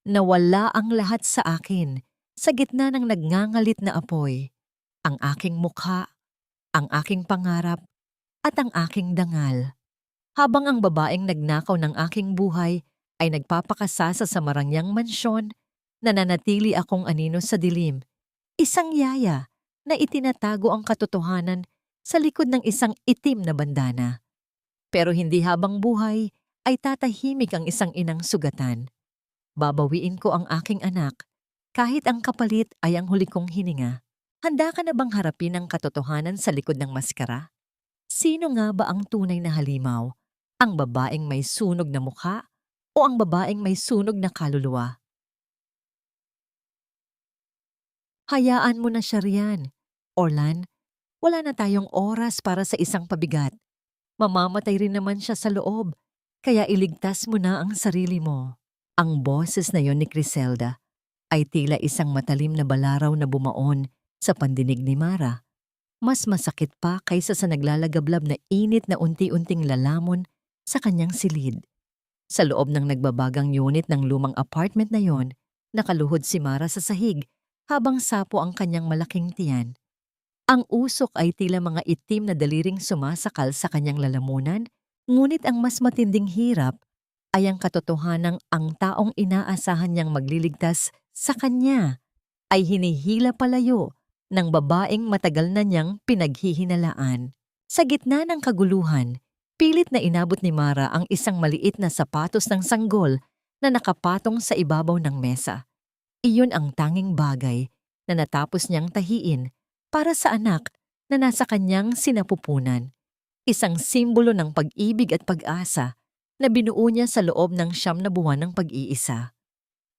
Nawala ang lahat sa akin sa gitna ng nagngangalit na apoy. Ang aking mukha, ang aking pangarap, at ang aking dangal. Habang ang babaeng nagnakaw ng aking buhay ay nagpapakasasa sa marangyang mansyon, nananatili akong anino sa dilim. Isang yaya na itinatago ang katotohanan sa likod ng isang itim na bandana. Pero hindi habang buhay ay tatahimik ang isang inang sugatan. Babawiin ko ang aking anak kahit ang kapalit ay ang huli kong hininga. Handa ka na bang harapin ang katotohanan sa likod ng maskara? Sino nga ba ang tunay na halimaw? Ang babaeng may sunog na mukha o ang babaeng may sunog na kaluluwa? Hayaan mo na siya riyan. Orlan, wala na tayong oras para sa isang pabigat. Mamamatay rin naman siya sa loob, kaya iligtas mo na ang sarili mo. Ang boses na yon ni Criselda ay tila isang matalim na balaraw na bumaon sa pandinig ni Mara. Mas masakit pa kaysa sa naglalagablab na init na unti-unting lalamon sa kanyang silid. Sa loob ng nagbabagang unit ng lumang apartment na yon, nakaluhod si Mara sa sahig habang sapo ang kanyang malaking tiyan. Ang usok ay tila mga itim na daliring sumasakal sa kanyang lalamunan, ngunit ang mas matinding hirap ay ang katotohanang ang taong inaasahan niyang magliligtas sa kanya ay hinihila palayo ng babaeng matagal na niyang pinaghihinalaan. Sa gitna ng kaguluhan, pilit na inabot ni Mara ang isang maliit na sapatos ng sanggol na nakapatong sa ibabaw ng mesa. Iyon ang tanging bagay na natapos niyang tahiin para sa anak na nasa kanyang sinapupunan. Isang simbolo ng pag-ibig at pag-asa na binuo niya sa loob ng 9 na buwan ng pag-iisa.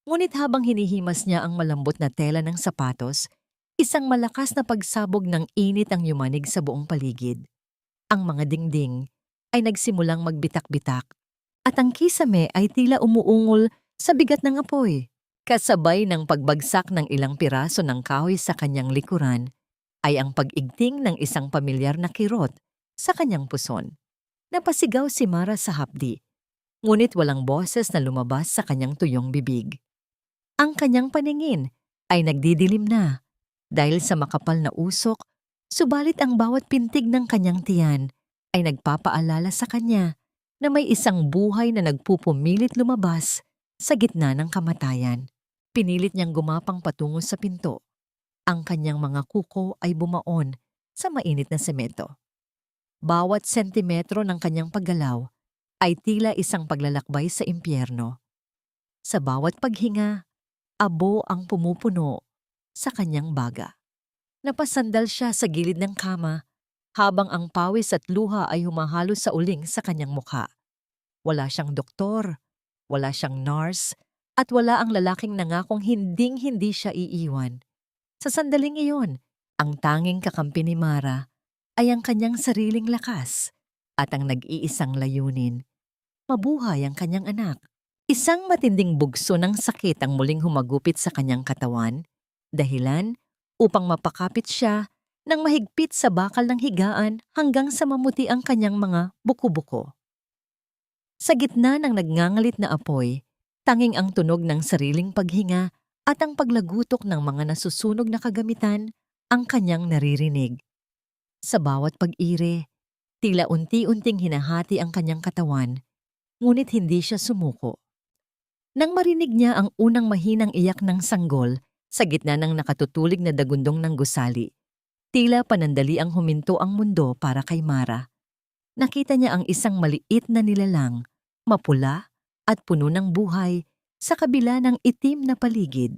Ngunit habang hinihimas niya ang malambot na tela ng sapatos, isang malakas na pagsabog ng init ang yumanig sa buong paligid. Ang mga dingding ay nagsimulang magbitak-bitak at ang kisame ay tila umuungol sa bigat ng apoy. Kasabay ng pagbagsak ng ilang piraso ng kahoy sa kanyang likuran ay ang pag-igting ng isang pamilyar na kirot sa kanyang puson. Napasigaw si Mara sa hapdi, ngunit walang boses na lumabas sa kanyang tuyong bibig. Ang kanyang paningin ay nagdidilim na dahil sa makapal na usok, subalit ang bawat pintig ng kanyang tiyan ay nagpapaalala sa kanya na may isang buhay na nagpupumilit lumabas sa gitna ng kamatayan. Pinilit niyang gumapang patungo sa pinto. Ang kanyang mga kuko ay bumaon sa mainit na semento. Bawat sentimetro ng kanyang paggalaw ay tila isang paglalakbay sa impyerno. Sa bawat paghinga, abo ang pumupuno sa kanyang baga. Napasandal siya sa gilid ng kama habang ang pawis at luha ay humahalo sa uling sa kanyang mukha. Wala siyang doktor, wala siyang nurse, at wala ang lalaking nangakong hinding-hindi siya iiwan. Sa sandaling iyon, ang tanging kakampi ni Mara ay ang kanyang sariling lakas at ang nag-iisang layunin. Mabuhay ang kanyang anak. Isang matinding bugso ng sakit ang muling humagupit sa kanyang katawan, dahilan upang mapakapit siya ng mahigpit sa bakal ng higaan hanggang sa mamuti ang kanyang mga buko-buko. Sa gitna ng nagngangalit na apoy, tanging ang tunog ng sariling paghinga at ang paglagutok ng mga nasusunog na kagamitan ang kanyang naririnig. Sa bawat pag-ire, tila unti-unting hinahati ang kanyang katawan, ngunit hindi siya sumuko. Nang marinig niya ang unang mahinang iyak ng sanggol sa gitna ng nakatutulig na dagundong ng gusali, tila panandali ang huminto ang mundo para kay Mara. Nakita niya ang isang maliit na nilalang, mapula at puno ng buhay sa kabila ng itim na paligid.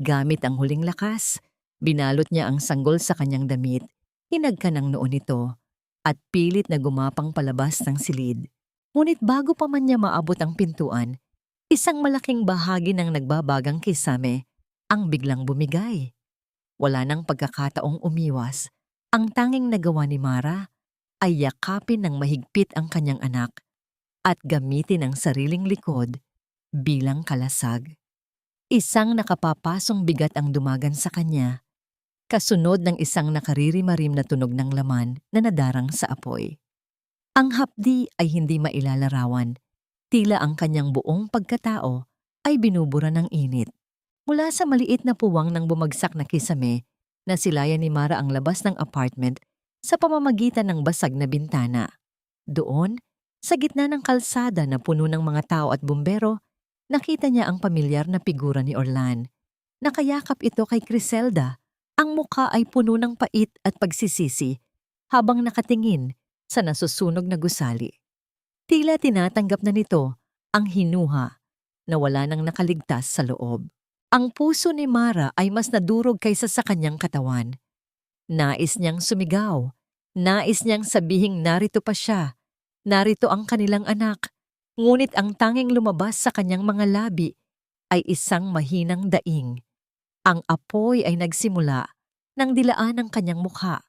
Gamit ang huling lakas, binalot niya ang sanggol sa kanyang damit, hinagkan ang noo nito, at pilit na gumapang palabas ng silid. Ngunit bago pa man niya maabot ang pintuan, isang malaking bahagi ng nagbabagang kisame ang biglang bumigay. Wala nang pagkakataong umiwas. Ang tanging nagawa ni Mara ay yakapin ng mahigpit ang kanyang anak at gamitin ang sariling likod bilang kalasag. Isang nakapapasong bigat ang dumagan sa kanya, kasunod ng isang nakaririmarim na tunog ng laman na nadarang sa apoy. Ang hapdi ay hindi mailalarawan, tila ang kanyang buong pagkatao ay binubura ng init. Mula sa maliit na puwang ng bumagsak na kisame, nasilayan ni Mara ang labas ng apartment sa pamamagitan ng basag na bintana. Doon, sa gitna ng kalsada na puno ng mga tao at bumbero, nakita niya ang pamilyar na figura ni Orlan. Nakayakap ito kay Criselda. Ang mukha ay puno ng pait at pagsisisi habang nakatingin sa nasusunog na gusali. Tila tinatanggap na nito ang hinuha na wala nang nakaligtas sa loob. Ang puso ni Mara ay mas nadurog kaysa sa kanyang katawan. Nais niyang sumigaw. Nais niyang sabihing narito pa siya. Narito ang kanilang anak. Ngunit ang tanging lumabas sa kanyang mga labi ay isang mahinang daing. Ang apoy ay nagsimula nang dilaan ng kanyang mukha.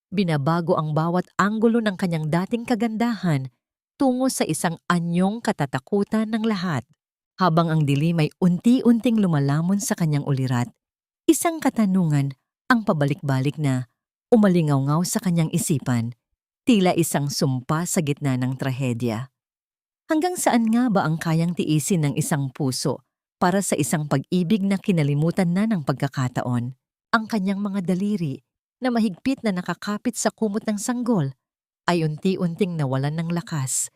Binabago ang bawat anggulo ng kanyang dating kagandahan tungo sa isang anyong katatakutan ng lahat. Habang ang dilim ay unti-unting lumalamon sa kanyang ulirat, isang katanungan ang pabalik-balik na umalingaw-ngaw sa kanyang isipan, tila isang sumpa sa gitna ng trahedya. Hanggang saan nga ba ang kayang tiisin ng isang puso para sa isang pag-ibig na kinalimutan na ng pagkakataon? Ang kanyang mga daliri na mahigpit na nakakapit sa kumot ng sanggol ay unti-unting nawalan ng lakas,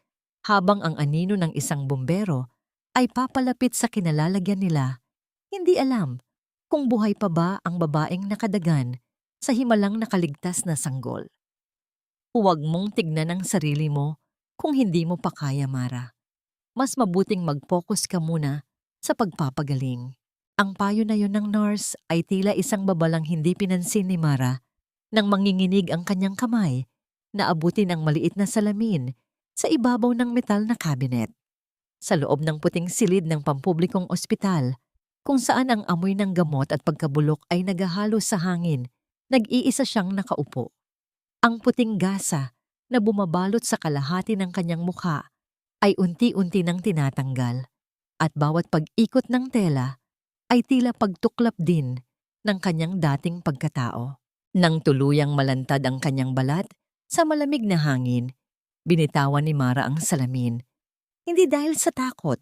habang ang anino ng isang bumbero ay papalapit sa kinalalagyan nila. Hindi alam kung buhay pa ba ang babaeng nakadagan sa himalang nakaligtas na sanggol. Huwag mong tignan ang sarili mo kung hindi mo pa kaya, Mara. Mas mabuting mag-focus ka muna sa pagpapagaling. Ang payo na yon ng nurse ay tila isang babalang hindi pinansin ni Mara nang manginginig ang kanyang kamay na abutin ang maliit na salamin sa ibabaw ng metal na cabinet. Sa loob ng puting silid ng pampublikong ospital, kung saan ang amoy ng gamot at pagkabulok ay nagahalo sa hangin, nag-iisa siyang nakaupo. Ang puting gasa na bumabalot sa kalahati ng kanyang mukha ay unti-unti nang tinatanggal, at bawat pag-ikot ng tela ay tila pagtuklap din ng kanyang dating pagkatao. Nang tuluyang malantad ang kanyang balat sa malamig na hangin, binitawan ni Mara ang salamin. Hindi dahil sa takot,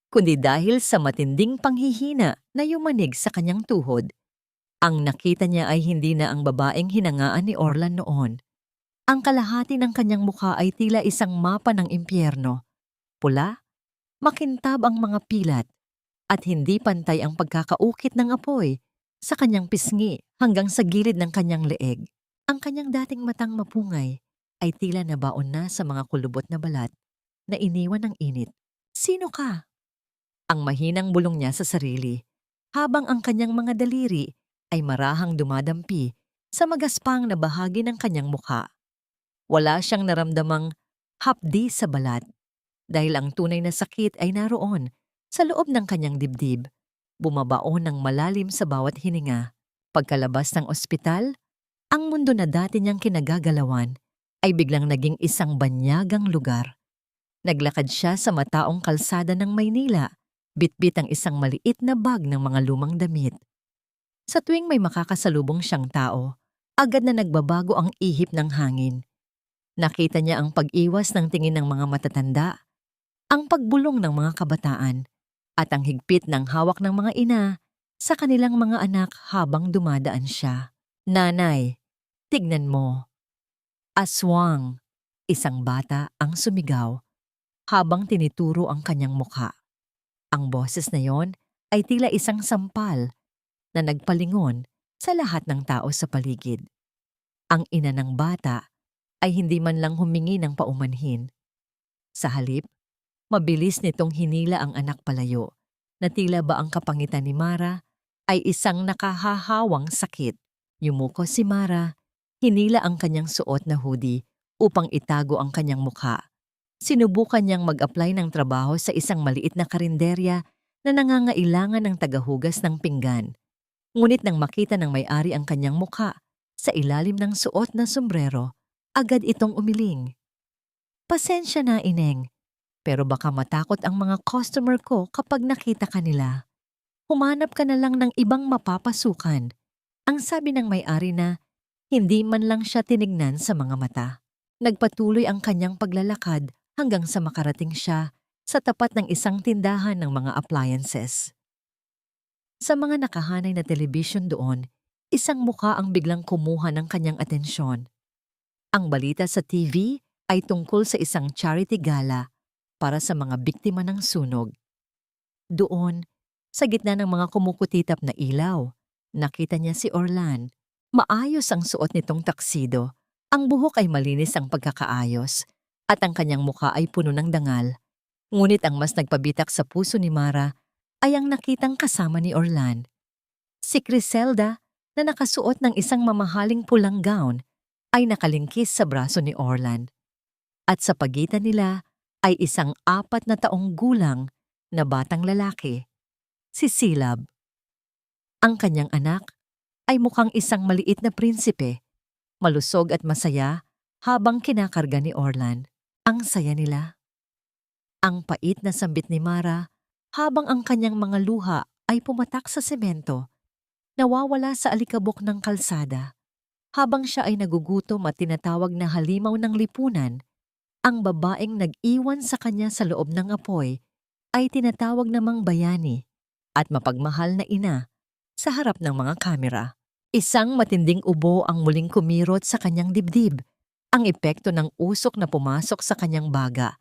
kundi dahil sa matinding panghihina na yumanig sa kanyang tuhod. Ang nakita niya ay hindi na ang babaeng hinangaan ni Orlan noon. Ang kalahati ng kanyang mukha ay tila isang mapa ng impyerno. Pula, makintab ang mga pilat, at hindi pantay ang pagkakaukit ng apoy sa kanyang pisngi hanggang sa gilid ng kanyang leeg. Ang kanyang dating matang mapungay ay tila nabaon na sa mga kulubot na balat na iniwan ng init. Sino ka? Ang mahinang bulong niya sa sarili, habang ang kanyang mga daliri ay marahang dumadampi sa magaspang na bahagi ng kanyang mukha. Wala siyang naramdamang hapdi sa balat, dahil ang tunay na sakit ay naroon sa loob ng kanyang dibdib, bumabaon ng malalim sa bawat hininga. Pagkalabas ng ospital, ang mundo na dati niyang kinagagalawan ay biglang naging isang banyagang lugar. Naglakad siya sa mataong kalsada ng Maynila, bitbit ang isang maliit na bag ng mga lumang damit. Sa tuwing may makakasalubong siyang tao, agad na nagbabago ang ihip ng hangin. Nakita niya ang pag-iwas ng tingin ng mga matatanda, ang pagbulong ng mga kabataan, at ang higpit ng hawak ng mga ina sa kanilang mga anak habang dumadaan siya. Nanay, tignan mo. Aswang, isang bata ang sumigaw habang tinituro ang kanyang mukha. Ang boses na yon ay tila isang sampal na nagpalingon sa lahat ng tao sa paligid. Ang ina ng bata ay hindi man lang humingi ng paumanhin. Sa halip, mabilis nitong hinila ang anak palayo, na tila ba ang kapangitan ni Mara ay isang nakahahawang sakit. Yumuko si Mara, hinila ang kanyang suot na hoodie upang itago ang kanyang mukha. Sinubukan niyang mag-apply ng trabaho sa isang maliit na karinderya na nangangailangan ng tagahugas ng pinggan. Ngunit nang makita ng may-ari ang kanyang mukha sa ilalim ng suot na sombrero, agad itong umiling. Pasensya na, Ineng, pero baka matakot ang mga customer ko kapag nakita ka nila. Humanap ka na lang ng ibang mapapasukan. Ang sabi ng may-ari na hindi man lang siya tinignan sa mga mata. Nagpatuloy ang kanyang paglalakad hanggang sa makarating siya sa tapat ng isang tindahan ng mga appliances. Sa mga nakahanay na telebisyon doon, isang mukha ang biglang kumuha ng kanyang atensyon. Ang balita sa TV ay tungkol sa isang charity gala para sa mga biktima ng sunog. Doon, sa gitna ng mga kumukutitap na ilaw, nakita niya si Orlan. Maayos ang suot nitong taksido. Ang buhok ay malinis ang pagkakaayos at ang kanyang mukha ay puno ng dangal. Ngunit ang mas nagpabitak sa puso ni Mara ay ang nakitang kasama ni Orlan. Si Criselda na nakasuot ng isang mamahaling pulang gown ay nakalingkis sa braso ni Orlan. At sa pagitan nila ay isang 4 na taong gulang na batang lalaki, si Silab. Ang kanyang anak ay mukhang isang maliit na prinsipe, malusog at masaya habang kinakarga ni Orlan. Ang saya nila. Ang pait na sambit ni Mara habang ang kanyang mga luha ay pumatak sa semento, nawawala sa alikabok ng kalsada. Habang siya ay nagugutom at tinatawag na halimaw ng lipunan, ang babaeng nag-iwan sa kanya sa loob ng apoy ay tinatawag namang bayani at mapagmahal na ina sa harap ng mga kamera. Isang matinding ubo ang muling kumirot sa kanyang dibdib, ang epekto ng usok na pumasok sa kanyang baga.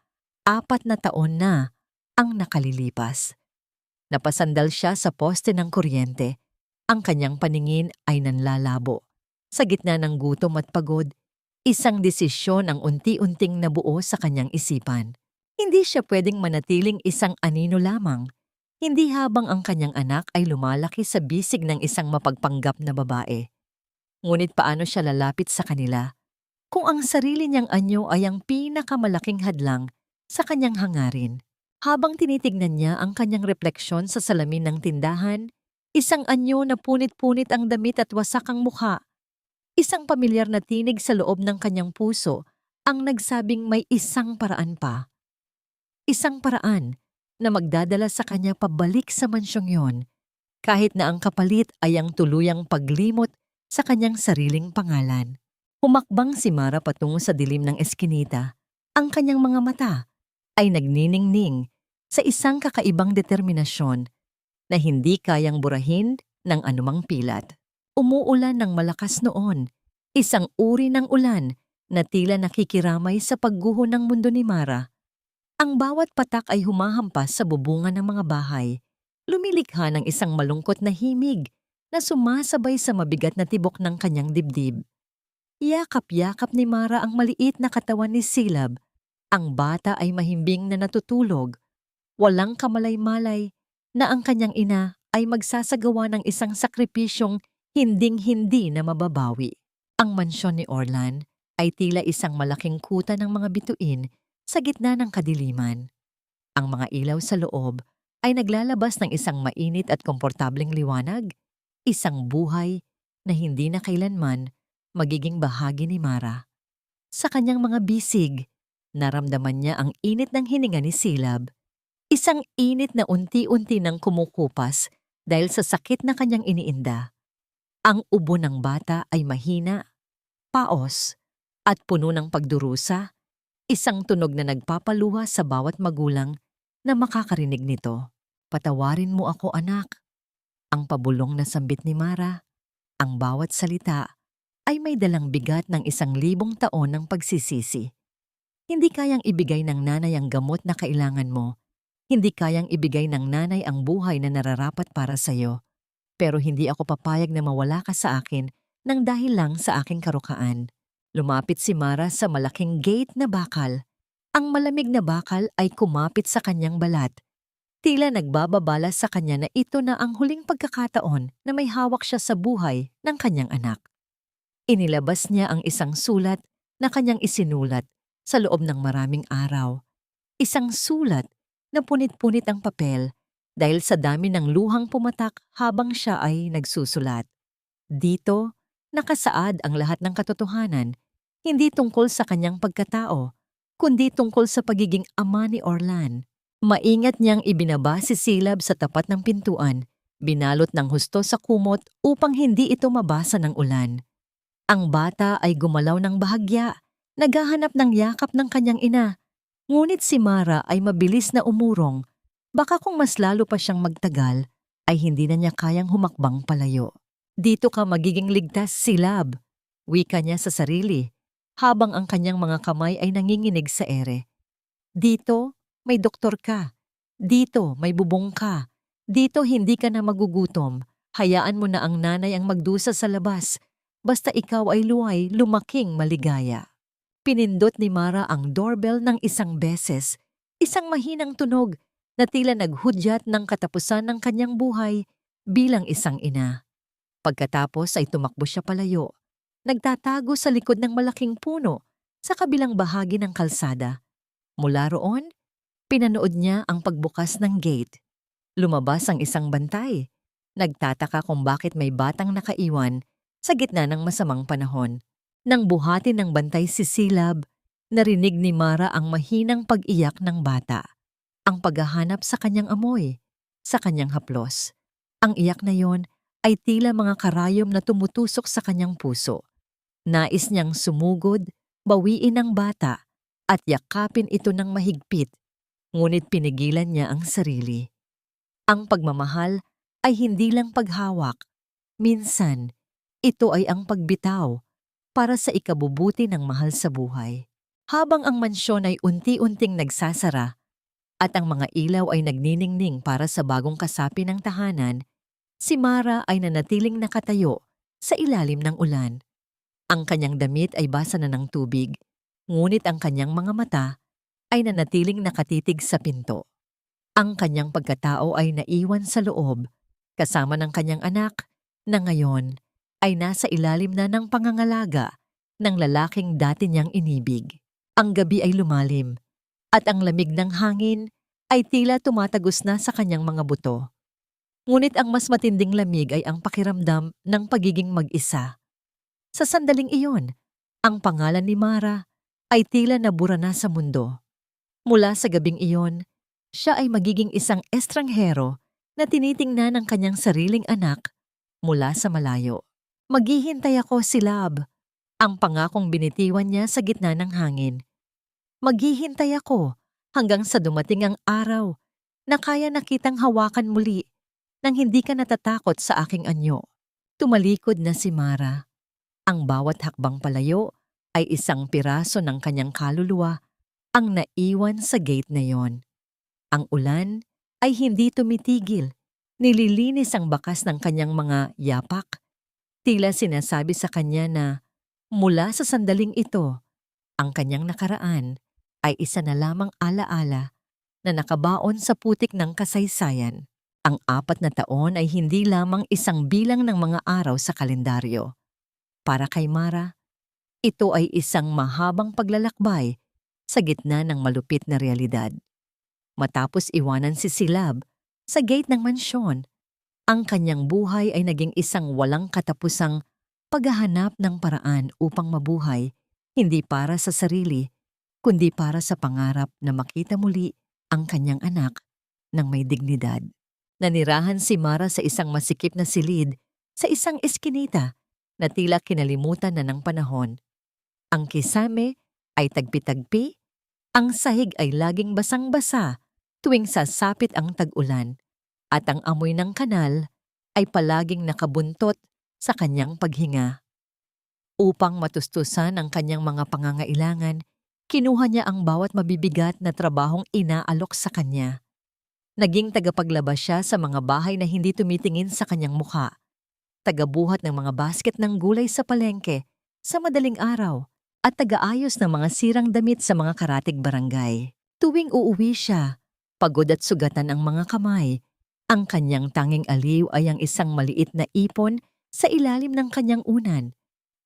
4 na taon na ang nakalilipas. Napasandal siya sa poste ng kuryente. Ang kanyang paningin ay nanlalabo. Sa gitna ng gutom at pagod, isang desisyon ang unti-unting nabuo sa kanyang isipan. Hindi siya pwedeng manatiling isang anino lamang, hindi habang ang kanyang anak ay lumalaki sa bisig ng isang mapagpanggap na babae. Ngunit paano siya lalapit sa kanila kung ang sarili niyang anyo ay ang pinakamalaking hadlang sa kanyang hangarin? Habang tinitignan niya ang kanyang refleksyon sa salamin ng tindahan, isang anyo na punit-punit ang damit at wasak ang mukha, isang pamilyar na tinig sa loob ng kanyang puso ang nagsabing may isang paraan pa. Isang paraan na magdadala sa kanya pabalik sa mansyong yon, kahit na ang kapalit ay ang tuluyang paglimot sa kanyang sariling pangalan. Humakbang si Mara patungo sa dilim ng eskinita. Ang kanyang mga mata ay nagniningning sa isang kakaibang determinasyon na hindi kayang burahin ng anumang pilat. Umuulan ng malakas noon, isang uri ng ulan na tila nakikiramay sa pagguho ng mundo ni Mara. Ang bawat patak ay humahampas sa bubungan ng mga bahay, lumilikha ng isang malungkot na himig na sumasabay sa mabigat na tibok ng kanyang dibdib. Yakap-yakap ni Mara ang maliit na katawan ni Silab. Ang bata ay mahimbing na natutulog, walang kamalay-malay na ang kanyang ina ay magsasagawa ng isang sakripisyong hinding-hindi na mababawi. Ang mansyon ni Orlan ay tila isang malaking kuta ng mga bituin sa gitna ng kadiliman. Ang mga ilaw sa loob ay naglalabas ng isang mainit at komportableng liwanag, isang buhay na hindi na kailanman magiging bahagi ni Mara. Sa kanyang mga bisig, naramdaman niya ang init ng hininga ni Silab, isang init na unti-unti nang kumukupas dahil sa sakit na kanyang iniinda. Ang ubo ng bata ay mahina, paos, at puno ng pagdurusa, isang tunog na nagpapaluha sa bawat magulang na makakarinig nito. Patawarin mo ako, anak. Ang pabulong na sambit ni Mara, ang bawat salita ay may dalang bigat ng 1,000 taon ng pagsisisi. Hindi kayang ibigay ng nanay ang gamot na kailangan mo. Hindi kayang ibigay ng nanay ang buhay na nararapat para sa'yo. Pero hindi ako papayag na mawala ka sa akin nang dahil lang sa aking karukaan. Lumapit si Mara sa malaking gate na bakal. Ang malamig na bakal ay kumapit sa kanyang balat. Tila nagbababala sa kanya na ito na ang huling pagkakataon na may hawak siya sa buhay ng kanyang anak. Inilabas niya ang isang sulat na kanyang isinulat sa loob ng maraming araw. Isang sulat na punit-punit ang papel dahil sa dami ng luhang pumatak habang siya ay nagsusulat. Dito, nakasaad ang lahat ng katotohanan, hindi tungkol sa kanyang pagkatao, kundi tungkol sa pagiging ama ni Orlan. Maingat niyang ibinaba si Silab sa tapat ng pintuan, binalot ng husto sa kumot upang hindi ito mabasa ng ulan. Ang bata ay gumalaw ng bahagya, naghahanap ng yakap ng kanyang ina. Ngunit si Mara ay mabilis na umurong. Baka kung mas lalo pa siyang magtagal, ay hindi na niya kayang humakbang palayo. Dito ka magiging ligtas, Silab, wika niya sa sarili, habang ang kanyang mga kamay ay nanginginig sa ere. Dito, may doktor ka. Dito, may bubong ka. Dito, hindi ka na magugutom. Hayaan mo na ang nanay ang magdusa sa labas. Basta ikaw ay lumaking maligaya. Pinindot ni Mara ang doorbell ng isang beses. Isang mahinang tunog na tila naghudyat ng katapusan ng kanyang buhay bilang isang ina. Pagkatapos ay tumakbo siya palayo. Nagtatago sa likod ng malaking puno sa kabilang bahagi ng kalsada. Mula roon, pinanood niya ang pagbukas ng gate. Lumabas ang isang bantay. Nagtataka kung bakit may batang nakaiwan sa gitna ng masamang panahon. Nang buhatin ng bantay si Silab, narinig ni Mara ang mahinang pag-iyak ng bata. Ang paghahanap sa kanyang amoy, sa kanyang haplos. Ang iyak na yon ay tila mga karayom na tumutusok sa kanyang puso. Nais niyang sumugod, bawiin ang bata, at yakapin ito ng mahigpit, ngunit pinigilan niya ang sarili. Ang pagmamahal ay hindi lang paghawak. Minsan, ito ay ang pagbitaw para sa ikabubuti ng mahal sa buhay. Habang ang mansyon ay unti-unting nagsasara at ang mga ilaw ay nagniningning para sa bagong kasapi ng tahanan, si Mara ay nanatiling nakatayo sa ilalim ng ulan. Ang kanyang damit ay basa na ng tubig, ngunit ang kanyang mga mata ay nanatiling nakatitig sa pinto. Ang kanyang pagkatao ay naiwan sa loob, kasama ng kanyang anak na ngayon ay nasa ilalim na ng pangangalaga ng lalaking dati niyang inibig. Ang gabi ay lumalim, at ang lamig ng hangin ay tila tumatagos na sa kanyang mga buto. Ngunit ang mas matinding lamig ay ang pakiramdam ng pagiging mag-isa. Sa sandaling iyon, ang pangalan ni Mara ay tila nabura na sa mundo. Mula sa gabing iyon, siya ay magiging isang estranghero na tinitingnan ng kanyang sariling anak mula sa malayo. Maghihintay ako, Silab, ang pangakong binitiwan niya sa gitna ng hangin. Maghihintay ako hanggang sa dumating ang araw na kaya nakitang hawakan muli nang hindi ka natatakot sa aking anyo. Tumalikod na si Mara. Ang bawat hakbang palayo ay isang piraso ng kanyang kaluluwa ang naiwan sa gate na yon. Ang ulan ay hindi tumitigil. Nililinis ang bakas ng kanyang mga yapak. Tila sinasabi sa kanya na mula sa sandaling ito, ang kanyang nakaraan ay isa na lamang alaala na nakabaon sa putik ng kasaysayan. Ang 4 na taon ay hindi lamang isang bilang ng mga araw sa kalendaryo. Para kay Mara, ito ay isang mahabang paglalakbay sa gitna ng malupit na realidad. Matapos iwanan si Silab sa gate ng mansyon, ang kanyang buhay ay naging isang walang katapusang paghahanap ng paraan upang mabuhay, hindi para sa sarili, kundi para sa pangarap na makita muli ang kanyang anak ng may dignidad. Nanirahan si Mara sa isang masikip na silid sa isang eskinita na tila kinalimutan na ng panahon. Ang kisame ay tagpi-tagpi, ang sahig ay laging basang-basa tuwing sasapit ang tag-ulan, at ang amoy ng kanal ay palaging nakabuntot sa kanyang paghinga. Upang matustusan ang kanyang mga pangangailangan, kinuha niya ang bawat mabibigat na trabahong inaalok sa kanya. Naging tagapaglabas siya sa mga bahay na hindi tumitingin sa kanyang mukha. Tagabuhat ng mga basket ng gulay sa palengke sa madaling araw at tagaayos ng mga sirang damit sa mga karatig barangay. Tuwing uuwi siya, pagod at sugatan ang mga kamay, ang kanyang tanging aliw ay ang isang maliit na ipon sa ilalim ng kanyang unan.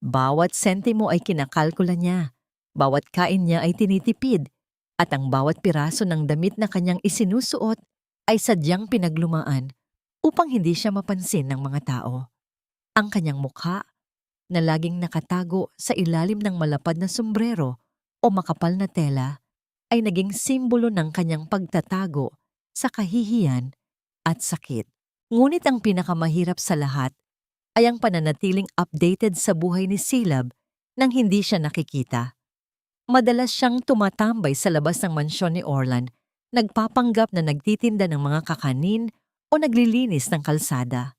Bawat sentimo ay kinakalkula niya, bawat kain niya ay tinitipid, at ang bawat piraso ng damit na kanyang isinusuot ay sadyang pinaglumaan upang hindi siya mapansin ng mga tao. Ang kanyang mukha, na laging nakatago sa ilalim ng malapad na sombrero o makapal na tela, ay naging simbolo ng kanyang pagtatago sa kahihiyan at sakit. Ngunit ang pinakamahirap sa lahat ay ang pananatiling updated sa buhay ni Silab nang hindi siya nakikita. Madalas siyang tumatambay sa labas ng mansyon ni Orlan, nagpapanggap na nagtitinda ng mga kakanin o naglilinis ng kalsada.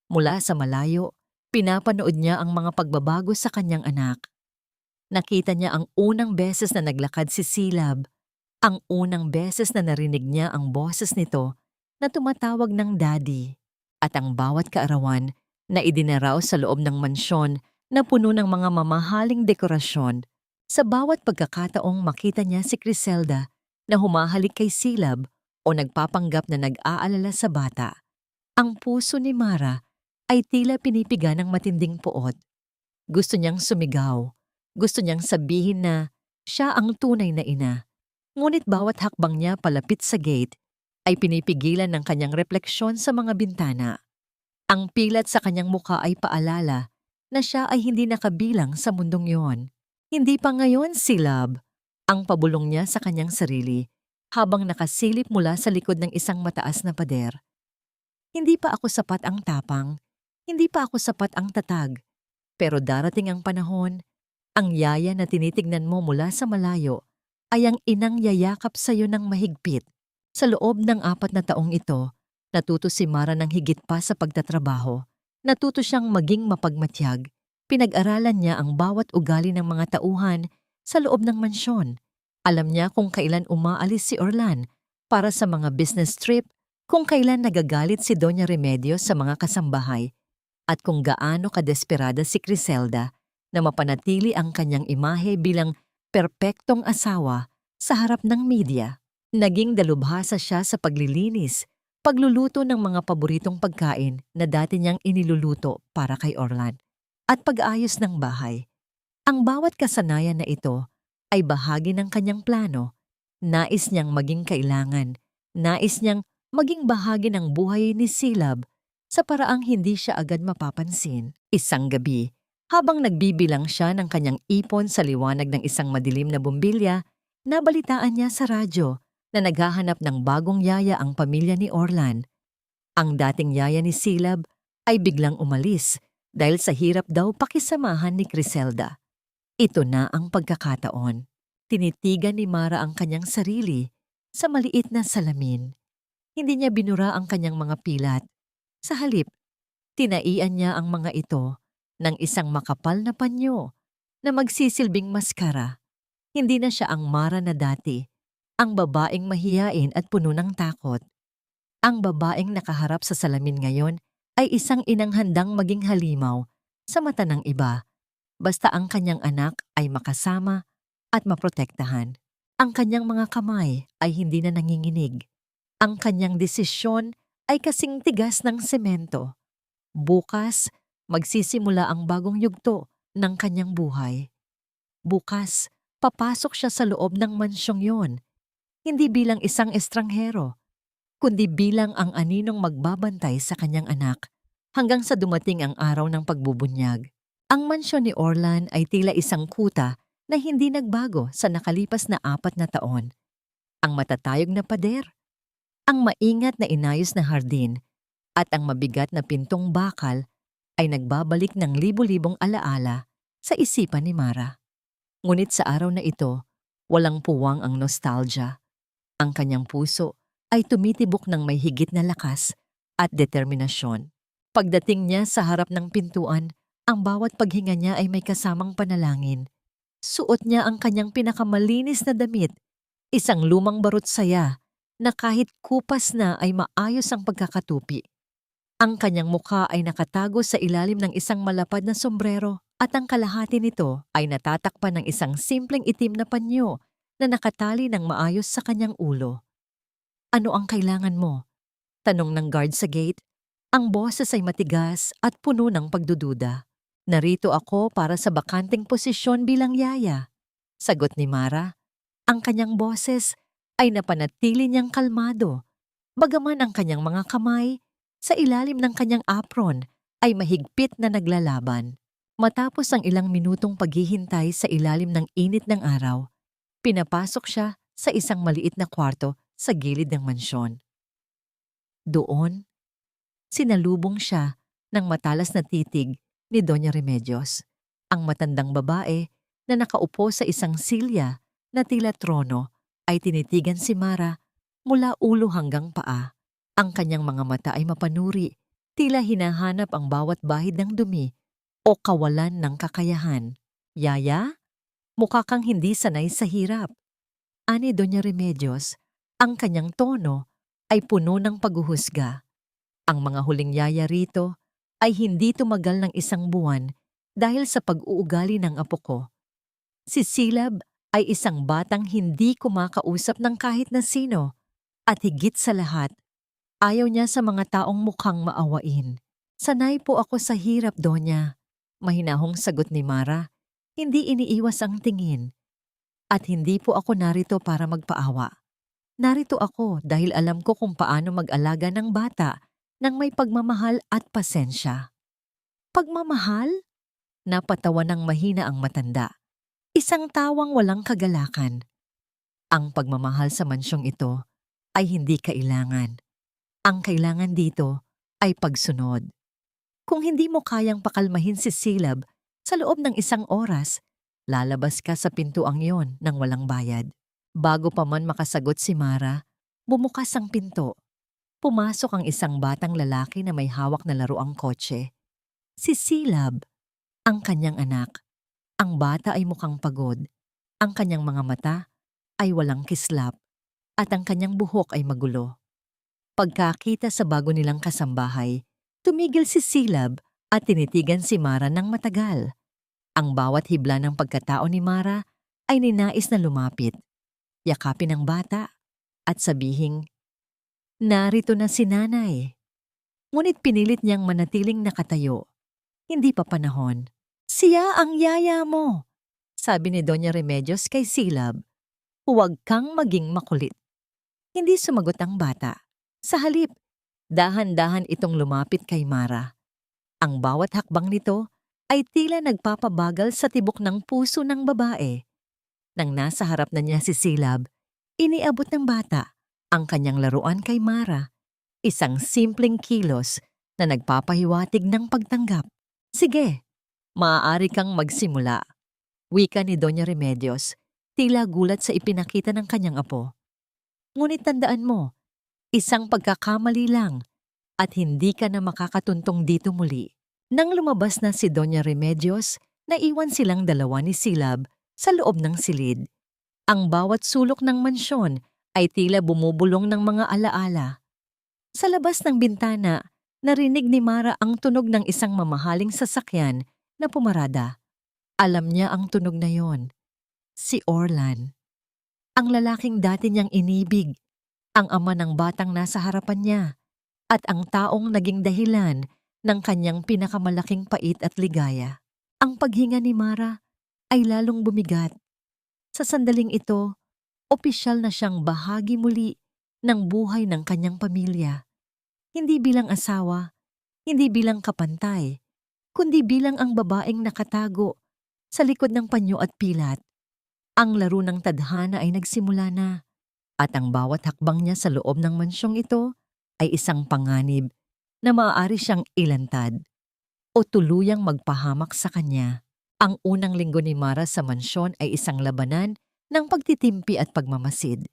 Mula sa malayo, pinapanood niya ang mga pagbabago sa kanyang anak. Nakita niya ang unang beses na naglakad si Silab, ang unang beses na narinig niya ang boses nito na tumatawag ng daddy, at ang bawat kaarawan na idinaraw sa loob ng mansyon na puno ng mga mamahaling dekorasyon. Sa bawat pagkakataong makita niya si Criselda na humahalik kay Silab o nagpapanggap na nag-aalala sa bata, ang puso ni Mara ay tila pinipiga ng matinding puot. Gusto niyang sumigaw. Gusto niyang sabihin na siya ang tunay na ina. Ngunit bawat hakbang niya palapit sa gate ay pinipigilan ng kanyang refleksyon sa mga bintana. Ang pilat sa kanyang mukha ay paalala na siya ay hindi nakabilang sa mundong yon. Hindi pa ngayon, Silab, ang pabulong niya sa kanyang sarili habang nakasilip mula sa likod ng isang mataas na pader. Hindi pa ako sapat ang tapang, hindi pa ako sapat ang tatag, pero darating ang panahon. Ang yaya na tinitignan mo mula sa malayo ay ang inang yayakap sa iyo ng mahigpit. Sa loob ng 4 na taong ito, natuto si Mara ng higit pa sa pagtatrabaho. Natuto siyang maging mapagmatyag. Pinag-aralan niya ang bawat ugali ng mga tauhan sa loob ng mansyon. Alam niya kung kailan umaalis si Orlan para sa mga business trip, kung kailan nagagalit si Doña Remedios sa mga kasambahay, at kung gaano kadesperada si Criselda na mapanatili ang kanyang imahe bilang perpektong asawa sa harap ng media. Naging dalubhasa siya sa paglilinis, pagluluto ng mga paboritong pagkain na dati niyang iniluluto para kay Orlan, at pag-ayos ng bahay. Ang bawat kasanayan na ito ay bahagi ng kanyang plano. Nais niyang maging kailangan. Nais niyang maging bahagi ng buhay ni Silab sa paraang hindi siya agad mapapansin. Isang gabi, habang nagbibilang siya ng kanyang ipon sa liwanag ng isang madilim na bumbilya, nabalitaan niya sa radyo na naghahanap ng bagong yaya ang pamilya ni Orlan. Ang dating yaya ni Silab ay biglang umalis dahil sa hirap daw pakisamahan ni Criselda. Ito na ang pagkakataon. Tinitigan ni Mara ang kanyang sarili sa maliit na salamin. Hindi niya binura ang kanyang mga pilat. Sa halip, tinaian niya ang mga ito ng isang makapal na panyo na magsisilbing maskara. Hindi na siya ang Mara na dati, ang babaeng mahiyain at puno ng takot. Ang babaeng nakaharap sa salamin ngayon ay isang inang handang maging halimaw sa mata ng iba, basta ang kanyang anak ay makasama at maprotektahan. Ang kanyang mga kamay ay hindi na nanginginig. Ang kanyang desisyon ay kasing tigas ng semento. Bukas, magsisimula ang bagong yugto ng kanyang buhay. Bukas, papasok siya sa loob ng mansyong yon, hindi bilang isang estranghero, kundi bilang ang aninong magbabantay sa kanyang anak hanggang sa dumating ang araw ng pagbubunyag. Ang mansyon ni Orlan ay tila isang kuta na hindi nagbago sa nakalipas na 4 na taon. Ang matatayog na pader, ang maingat na inayos na hardin, at ang mabigat na pintong bakal ay nagbabalik ng libo-libong alaala sa isipan ni Mara. Ngunit sa araw na ito, walang puwang ang nostalgia. Ang kanyang puso ay tumitibok ng may higit na lakas at determinasyon. Pagdating niya sa harap ng pintuan, ang bawat paghinga niya ay may kasamang panalangin. Suot niya ang kanyang pinakamalinis na damit, isang lumang barot saya na kahit kupas na ay maayos ang pagkakatupi. Ang kanyang mukha ay nakatago sa ilalim ng isang malapad na sombrero at ang kalahati nito ay natatakpan ng isang simpleng itim na panyo na nakatali ng maayos sa kanyang ulo. "Ano ang kailangan mo?" tanong ng guard sa gate. Ang boses ay matigas at puno ng pagdududa. "Narito ako para sa bakanteng posisyon bilang yaya," sagot ni Mara. Ang kanyang boses ay napanatili niyang kalmado, bagaman ang kanyang mga kamay sa ilalim ng kanyang apron ay mahigpit na naglalaban. Matapos ang ilang minutong paghihintay sa ilalim ng init ng araw, pinapasok siya sa isang maliit na kwarto sa gilid ng mansyon. Doon, sinalubong siya ng matalas na titig ni Doña Remedios. Ang matandang babae na nakaupo sa isang silya na tila trono ay tinitigan si Mara mula ulo hanggang paa. Ang kanyang mga mata ay mapanuri, tila hinahanap ang bawat bahid ng dumi o kawalan ng kakayahan. Yaya, mukha kang hindi sanay sa hirap. Ani Doña Remedios, ang kanyang tono ay puno ng paghuhusga. Ang mga huling yaya rito ay hindi tumagal ng 1 buwan dahil sa pag-uugali ng apo ko. Si Silab ay isang batang hindi kumakausap ng kahit na sino at higit sa lahat, ayaw niya sa mga taong mukhang maawain. Sanay po ako sa hirap, Donya. Mahinahong sagot ni Mara, hindi iniiwas ang tingin. At hindi po ako narito para magpaawa. Narito ako dahil alam ko kung paano mag-alaga ng bata nang may pagmamahal at pasensya. Pagmamahal? Napatawa ng mahina ang matanda. Isang tawang walang kagalakan. Ang pagmamahal sa mansyong ito ay hindi kailangan. Ang kailangan dito ay pagsunod. Kung hindi mo kayang pakalmahin si Silab sa loob ng 1 oras, lalabas ka sa pintuang yon nang walang bayad. Bago pa man makasagot si Mara, bumukas ang pinto. Pumasok ang isang batang lalaki na may hawak na laruang kotse. Si Silab, ang kanyang anak. Ang bata ay mukhang pagod. Ang kanyang mga mata ay walang kislap at ang kanyang buhok ay magulo. Pagkakita sa bago nilang kasambahay, tumigil si Silab at tinitigan si Mara ng matagal. Ang bawat hibla ng pagkatao ni Mara ay ninais na lumapit, yakapin ang bata at sabihing, narito na si nanay. Ngunit pinilit niyang manatiling nakatayo. Hindi pa panahon. Siya ang yaya mo, sabi ni Doña Remedios kay Silab. Huwag kang maging makulit. Hindi sumagot ang bata. Sa halip, dahan-dahan itong lumapit kay Mara. Ang bawat hakbang nito ay tila nagpapabagal sa tibok ng puso ng babae. Nang nasa harap na niya si Silab, iniabot ng bata ang kanyang laruan kay Mara. Isang simpleng kilos na nagpapahiwatig ng pagtanggap. Sige, maaari kang magsimula. Wika ni Doña Remedios, tila gulat sa ipinakita ng kanyang apo. Ngunit tandaan mo, isang pagkakamali lang at hindi ka na makakatuntong dito muli. Nang lumabas na si Doña Remedios, naiwan silang dalawa ni Silab sa loob ng silid. Ang bawat sulok ng mansyon ay tila bumubulong ng mga alaala. Sa labas ng bintana, narinig ni Mara ang tunog ng isang mamahaling sasakyan na pumarada. Alam niya ang tunog na yon. Si Orlan. Ang lalaking dati niyang inibig, ang ama ng batang nasa harapan niya, at ang taong naging dahilan ng kanyang pinakamalaking pait at ligaya. Ang paghinga ni Mara ay lalong bumigat. Sa sandaling ito, opisyal na siyang bahagi muli ng buhay ng kanyang pamilya. Hindi bilang asawa, hindi bilang kapantay, kundi bilang ang babaeng nakatago sa likod ng panyo at pilat. Ang laro ng tadhana ay nagsimula na, at ang bawat hakbang niya sa loob ng mansyong ito ay isang panganib na maaari siyang ilantad o tuluyang magpahamak sa kanya. Ang unang linggo ni Mara sa mansyon ay isang labanan ng pagtitimpi at pagmamasid.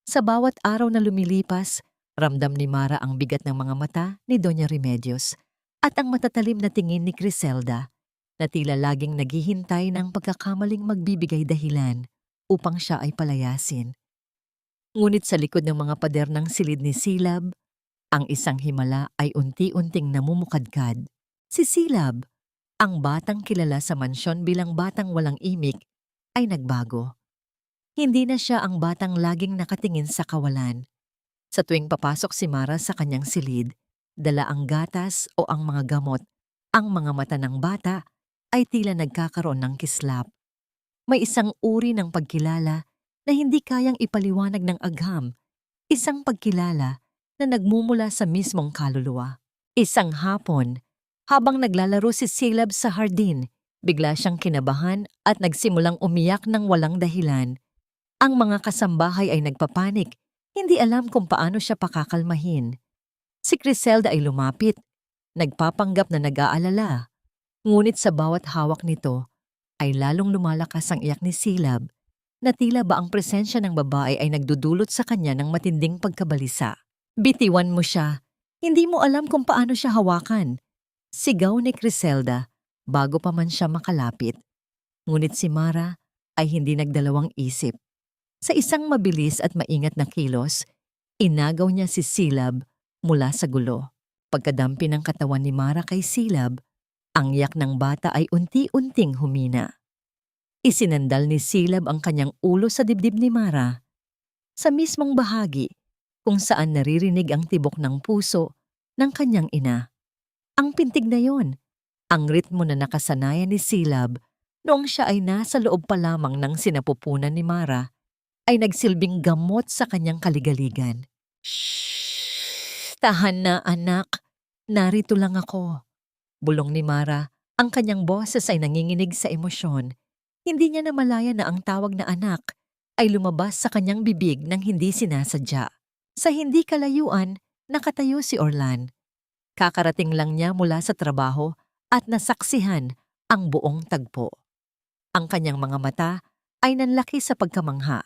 Sa bawat araw na lumilipas, ramdam ni Mara ang bigat ng mga mata ni Doña Remedios at ang matatalim na tingin ni Criselda na tila laging naghihintay ng pagkakamaling magbibigay dahilan upang siya ay palayasin. Ngunit sa likod ng mga pader ng silid ni Silab, ang isang himala ay unti-unting namumukadkad. Si Silab, ang batang kilala sa mansyon bilang batang walang imik, ay nagbago. Hindi na siya ang batang laging nakatingin sa kawalan. Sa tuwing papasok si Mara sa kanyang silid, dala ang gatas o ang mga gamot, ang mga mata ng bata ay tila nagkakaroon ng kislap. May isang uri ng pagkilala na hindi kayang ipaliwanag ng agham, isang pagkilala na nagmumula sa mismong kaluluwa. Isang hapon, habang naglalaro si Silab sa hardin, bigla siyang kinabahan at nagsimulang umiyak ng walang dahilan. Ang mga kasambahay ay nagpapanik, hindi alam kung paano siya pakakalmahin. Si Criselda ay lumapit, nagpapanggap na nag-aalala. Ngunit sa bawat hawak nito, ay lalong lumalakas ang iyak ni Silab na tila ba ang presensya ng babae ay nagdudulot sa kanya ng matinding pagkabalisa. Bitiwan mo siya. Hindi mo alam kung paano siya hawakan. Sigaw ni Criselda bago pa man siya makalapit. Ngunit si Mara ay hindi nagdalawang isip. Sa isang mabilis at maingat na kilos, inagaw niya si Silab mula sa gulo. Pagkadampi ng katawan ni Mara kay Silab, ang iyak ng bata ay unti-unting humina. Isinandal ni Silab ang kanyang ulo sa dibdib ni Mara, sa mismong bahagi kung saan naririnig ang tibok ng puso ng kanyang ina. Ang pintig na yon, ang ritmo na nakasanayan ni Silab noong siya ay nasa loob pa lamang ng sinapupunan ni Mara, ay nagsilbing gamot sa kanyang kaligaligan. "Shhh! Tahan na, anak. Narito lang ako." Bulong ni Mara, ang kanyang boses ay nanginginig sa emosyon. Hindi niya namalaya na ang tawag na anak ay lumabas sa kanyang bibig nang hindi sinasadya. Sa hindi kalayuan, nakatayo si Orlan. Kakarating lang niya mula sa trabaho at nasaksihan ang buong tagpo. Ang kanyang mga mata ay nanlaki sa pagkamangha.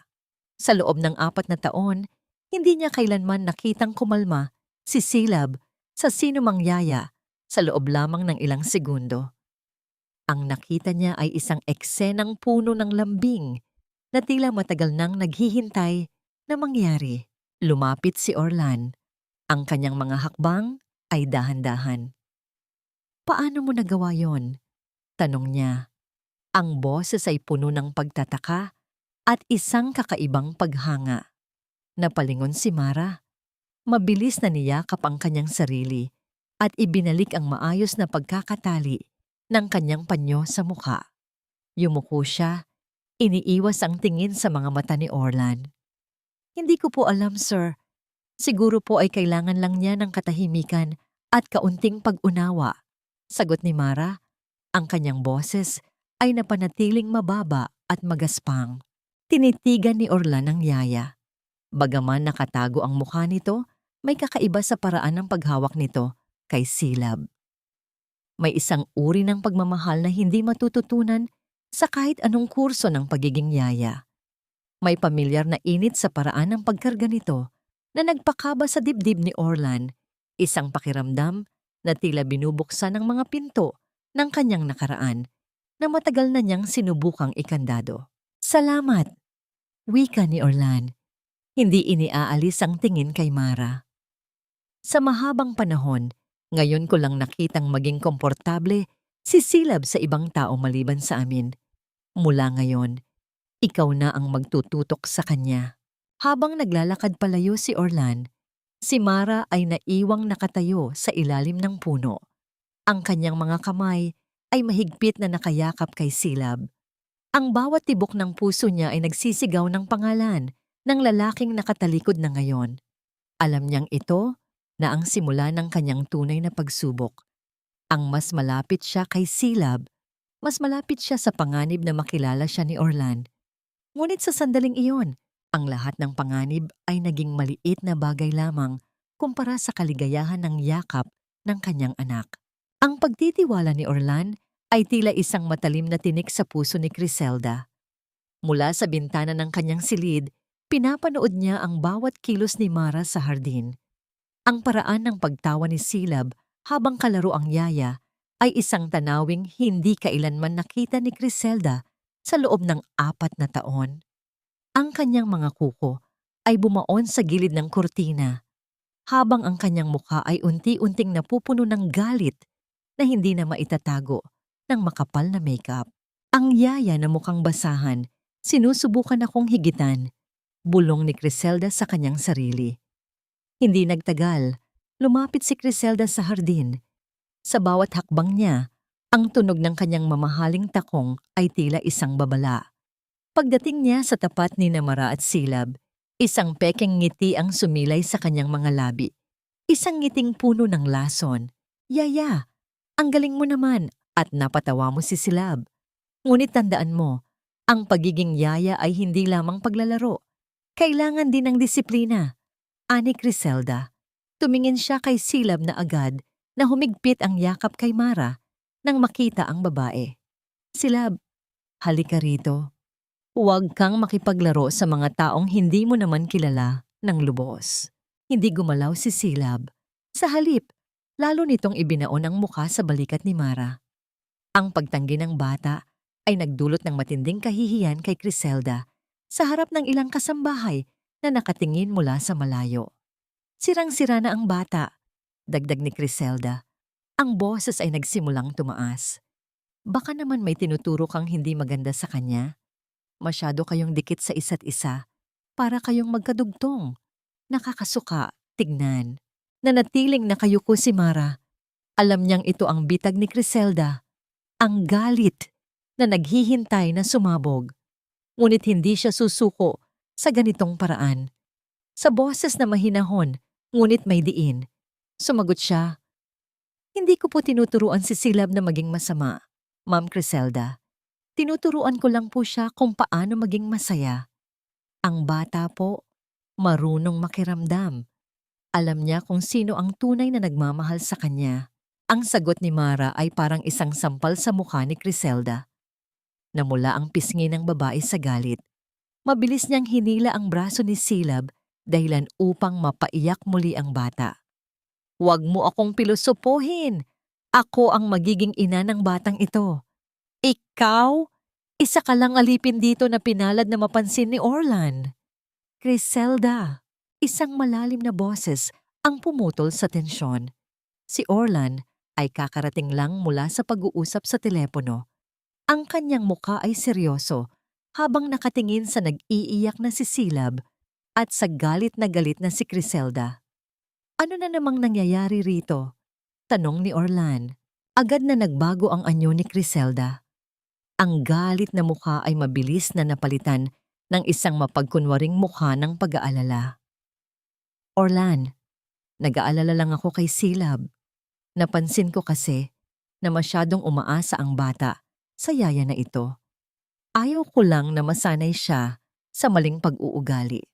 Sa loob ng 4 na taon, hindi niya kailanman nakitang kumalma si Silab sa sinumang yaya sa loob lamang ng ilang segundo. Ang nakita niya ay isang eksenang puno ng lambing na tila matagal nang naghihintay na mangyari. Lumapit si Orlan. Ang kanyang mga hakbang ay dahan-dahan. "Paano mo nagawa yon?" tanong niya. Ang boses ay puno ng pagtataka at isang kakaibang paghanga. Napalingon si Mara. Mabilis na niyakap ang kanyang sarili at ibinalik ang maayos na pagkakatali ng kanyang panyo sa mukha. Yumuko siya, iniiwas ang tingin sa mga mata ni Orlan. "Hindi ko po alam, sir. Siguro po ay kailangan lang niya ng katahimikan at kaunting pag-unawa." Sagot ni Mara. Ang kanyang boses ay napanatiling mababa at magaspang. Tinitigan ni Orlan ang yaya. Bagaman nakatago ang mukha nito, may kakaiba sa paraan ng paghawak nito kay Silab. May isang uri ng pagmamahal na hindi matututunan sa kahit anong kurso ng pagiging yaya. May pamilyar na init sa paraan ng pagkarga nito na nagpakaba sa dibdib ni Orlan, isang pakiramdam na tila binubuksan ng mga pinto ng kanyang nakaraan na matagal na niyang sinubukang ikandado. "Salamat," wika ni Orlan. Hindi iniaalis ang tingin kay Mara. "Sa mahabang panahon, ngayon ko lang nakitang maging komportable si Silab sa ibang tao maliban sa amin. Mula ngayon, ikaw na ang magtututok sa kanya." Habang naglalakad palayo si Orlan, si Mara ay naiwang nakatayo sa ilalim ng puno. Ang kanyang mga kamay ay mahigpit na nakayakap kay Silab. Ang bawat tibok ng puso niya ay nagsisigaw ng pangalan ng lalaking nakatalikod na ngayon. Alam niyang ito na ang simula ng kanyang tunay na pagsubok. Ang mas malapit siya kay Silab, mas malapit siya sa panganib na makilala siya ni Orlan. Ngunit sa sandaling iyon, ang lahat ng panganib ay naging maliit na bagay lamang kumpara sa kaligayahan ng yakap ng kanyang anak. Ang pagtitiwala ni Orlan ay tila isang matalim na tinik sa puso ni Criselda. Mula sa bintana ng kanyang silid, pinapanood niya ang bawat kilos ni Mara sa hardin. Ang paraan ng pagtawa ni Silab habang kalaro ang yaya ay isang tanawing hindi kailanman nakita ni Criselda sa loob ng 4 na taon. Ang kanyang mga kuko ay bumaon sa gilid ng kurtina, habang ang kanyang mukha ay unti-unting napupuno ng galit na hindi na maitatago ng makapal na makeup. Ang yaya na mukhang basahan, sinusubukan akong higitan, bulong ni Criselda sa kanyang sarili. Hindi nagtagal, lumapit si Criselda sa hardin. Sa bawat hakbang niya, ang tunog ng kanyang mamahaling takong ay tila isang babala. Pagdating niya sa tapat ni Mara at Silab, isang pekeng ngiti ang sumilay sa kanyang mga labi. Isang ngiting puno ng lason. "Yaya, ang galing mo naman at napatawa mo si Silab. Ngunit tandaan mo, ang pagiging yaya ay hindi lamang paglalaro. Kailangan din ng disiplina." Ani Criselda. Tumingin siya kay Silab na agad na humigpit ang yakap kay Mara nang makita ang babae. "Silab, Halika rito. Huwag kang makipaglaro sa mga taong hindi mo naman kilala ng lubos. Hindi gumalaw si Silab. Sa halip, lalo nitong ibinaon ang muka sa balikat ni Mara. Ang pagtanggi ng bata ay nagdulot ng matinding kahihiyan kay Criselda sa harap ng ilang kasambahay na nakatingin mula sa malayo. Sirang-sira na ang bata, dagdag ni Criselda. Ang boses ay nagsimulang tumaas. Baka naman may tinuturo kang hindi maganda sa kanya. Masyado kayong dikit sa isa't isa. Para kayong magkadugtong. Nakakasuka, tignan. Nanatiling nakayuko si Mara. Alam niyang ito ang bitag ni Criselda. Ang galit na naghihintay na sumabog. Ngunit hindi siya susuko sa ganitong paraan. Sa boses na mahinahon, ngunit may diin. Sumagot siya, "Hindi ko po tinuturuan si Silab na maging masama, Ma'am Criselda. Tinuturuan ko lang po siya kung paano maging masaya. Ang bata po, marunong makiramdam. Alam niya kung sino ang tunay na nagmamahal sa kanya." Ang sagot ni Mara ay parang isang sampal sa mukha ni Criselda. Namula ang pisngi ng babae sa galit. Mabilis niyang hinila ang braso ni Silab dahilan upang mapaiyak muli ang bata. "Huwag mo akong pilosopohin. Ako ang magiging ina ng batang ito. Ikaw? Isa ka lang alipin dito na pinalad na mapansin ni Orlan." Criselda, isang malalim na boses ang pumutol sa tensyon. Si Orlan ay kakarating lang mula sa pag-uusap sa telepono. Ang kanyang muka ay seryoso habang nakatingin sa nag-iiyak na si Silab at sa galit na si Criselda. "Ano na namang nangyayari rito?" tanong ni Orlan. Agad na nagbago ang anyo ni Criselda. Ang galit na mukha ay mabilis na napalitan ng isang mapagkunwaring mukha ng pag-aalala. "Orlan, nag-aalala lang ako kay Silab. Napansin ko kasi na masyadong umaasa ang bata sa yaya na ito. Ayaw ko lang na masanay siya sa maling pag-uugali.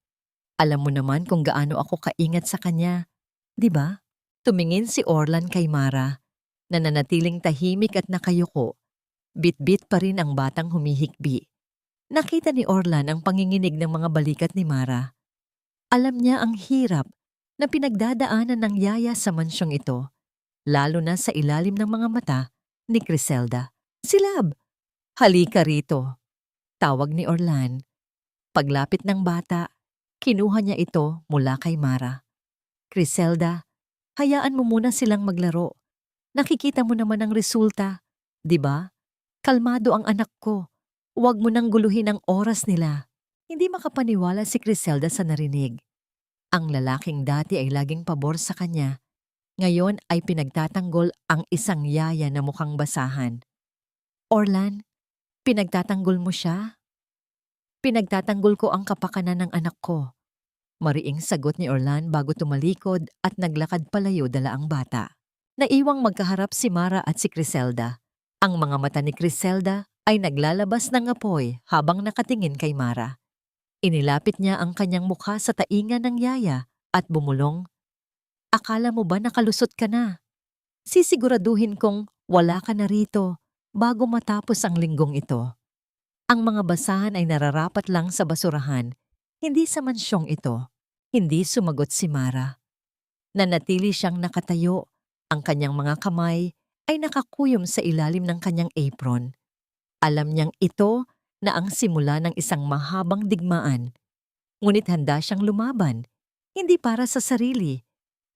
Alam mo naman kung gaano ako kaingat sa kanya, di ba?" Tumingin si Orlan kay Mara, na nanatiling tahimik at nakayuko. Bit-bit pa rin ang batang humihikbi. Nakita ni Orlan ang panginginig ng mga balikat ni Mara. Alam niya ang hirap na pinagdadaanan ng yaya sa mansyong ito, lalo na sa ilalim ng mga mata ni Criselda. "Silab, halika rito," tawag ni Orlan. Paglapit ng bata, kinuha niya ito mula kay Mara. "Criselda, hayaan mo muna silang maglaro. Nakikita mo naman ang resulta, di ba? Kalmado ang anak ko. Huwag mo nang guluhin ang oras nila." Hindi makapaniwala si Criselda sa narinig. Ang lalaking dati ay laging pabor sa kanya, ngayon ay pinagtatanggol ang isang yaya na mukhang basahan. "Orlan, pinagtatanggol mo siya?" "Pinagtatanggol ko ang kapakanan ng anak ko," mariing sagot ni Orlan bago tumalikod at naglakad palayo dala ang bata. Naiwang magkaharap si Mara at si Criselda. Ang mga mata ni Criselda ay naglalabas ng apoy habang nakatingin kay Mara. Inilapit niya ang kanyang mukha sa tainga ng yaya at bumulong, "Akala mo ba nakalusot ka na? Sisiguraduhin kong wala ka na rito bago matapos ang linggong ito." Ang mga basahan ay nararapat lang sa basurahan, hindi sa mansyong ito. Hindi sumagot si Mara. Nanatili siyang nakatayo. Ang kanyang mga kamay ay nakakuyom sa ilalim ng kanyang apron. Alam niyang ito na ang simula ng isang mahabang digmaan. Ngunit handa siyang lumaban, hindi para sa sarili,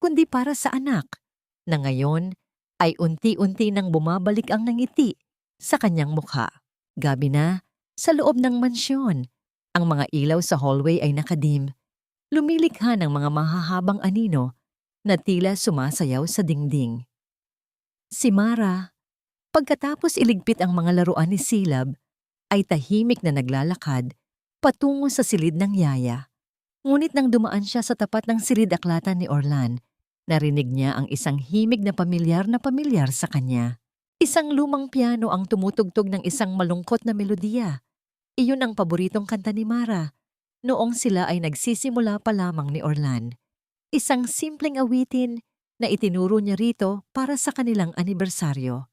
kundi para sa anak, na ngayon ay unti-unti nang bumabalik ang nangiti sa kanyang mukha. Gabi na, sa loob ng mansyon, ang mga ilaw sa hallway ay nakadim. Lumilikha ng mga mahahabang anino na tila sumasayaw sa dingding. Si Mara, pagkatapos iligpit ang mga laruan ni Silab, ay tahimik na naglalakad patungo sa silid ng yaya. Ngunit nang dumaan siya sa tapat ng silid-aklatan ni Orlan, narinig niya ang isang himig na pamilyar sa kanya. Isang lumang piano ang tumutugtog ng isang malungkot na melodiya. Iyon ang paboritong kanta ni Mara noong sila ay nagsisimula pa lamang ni Orlan. Isang simpleng awitin na itinuro niya rito para sa kanilang anibersaryo.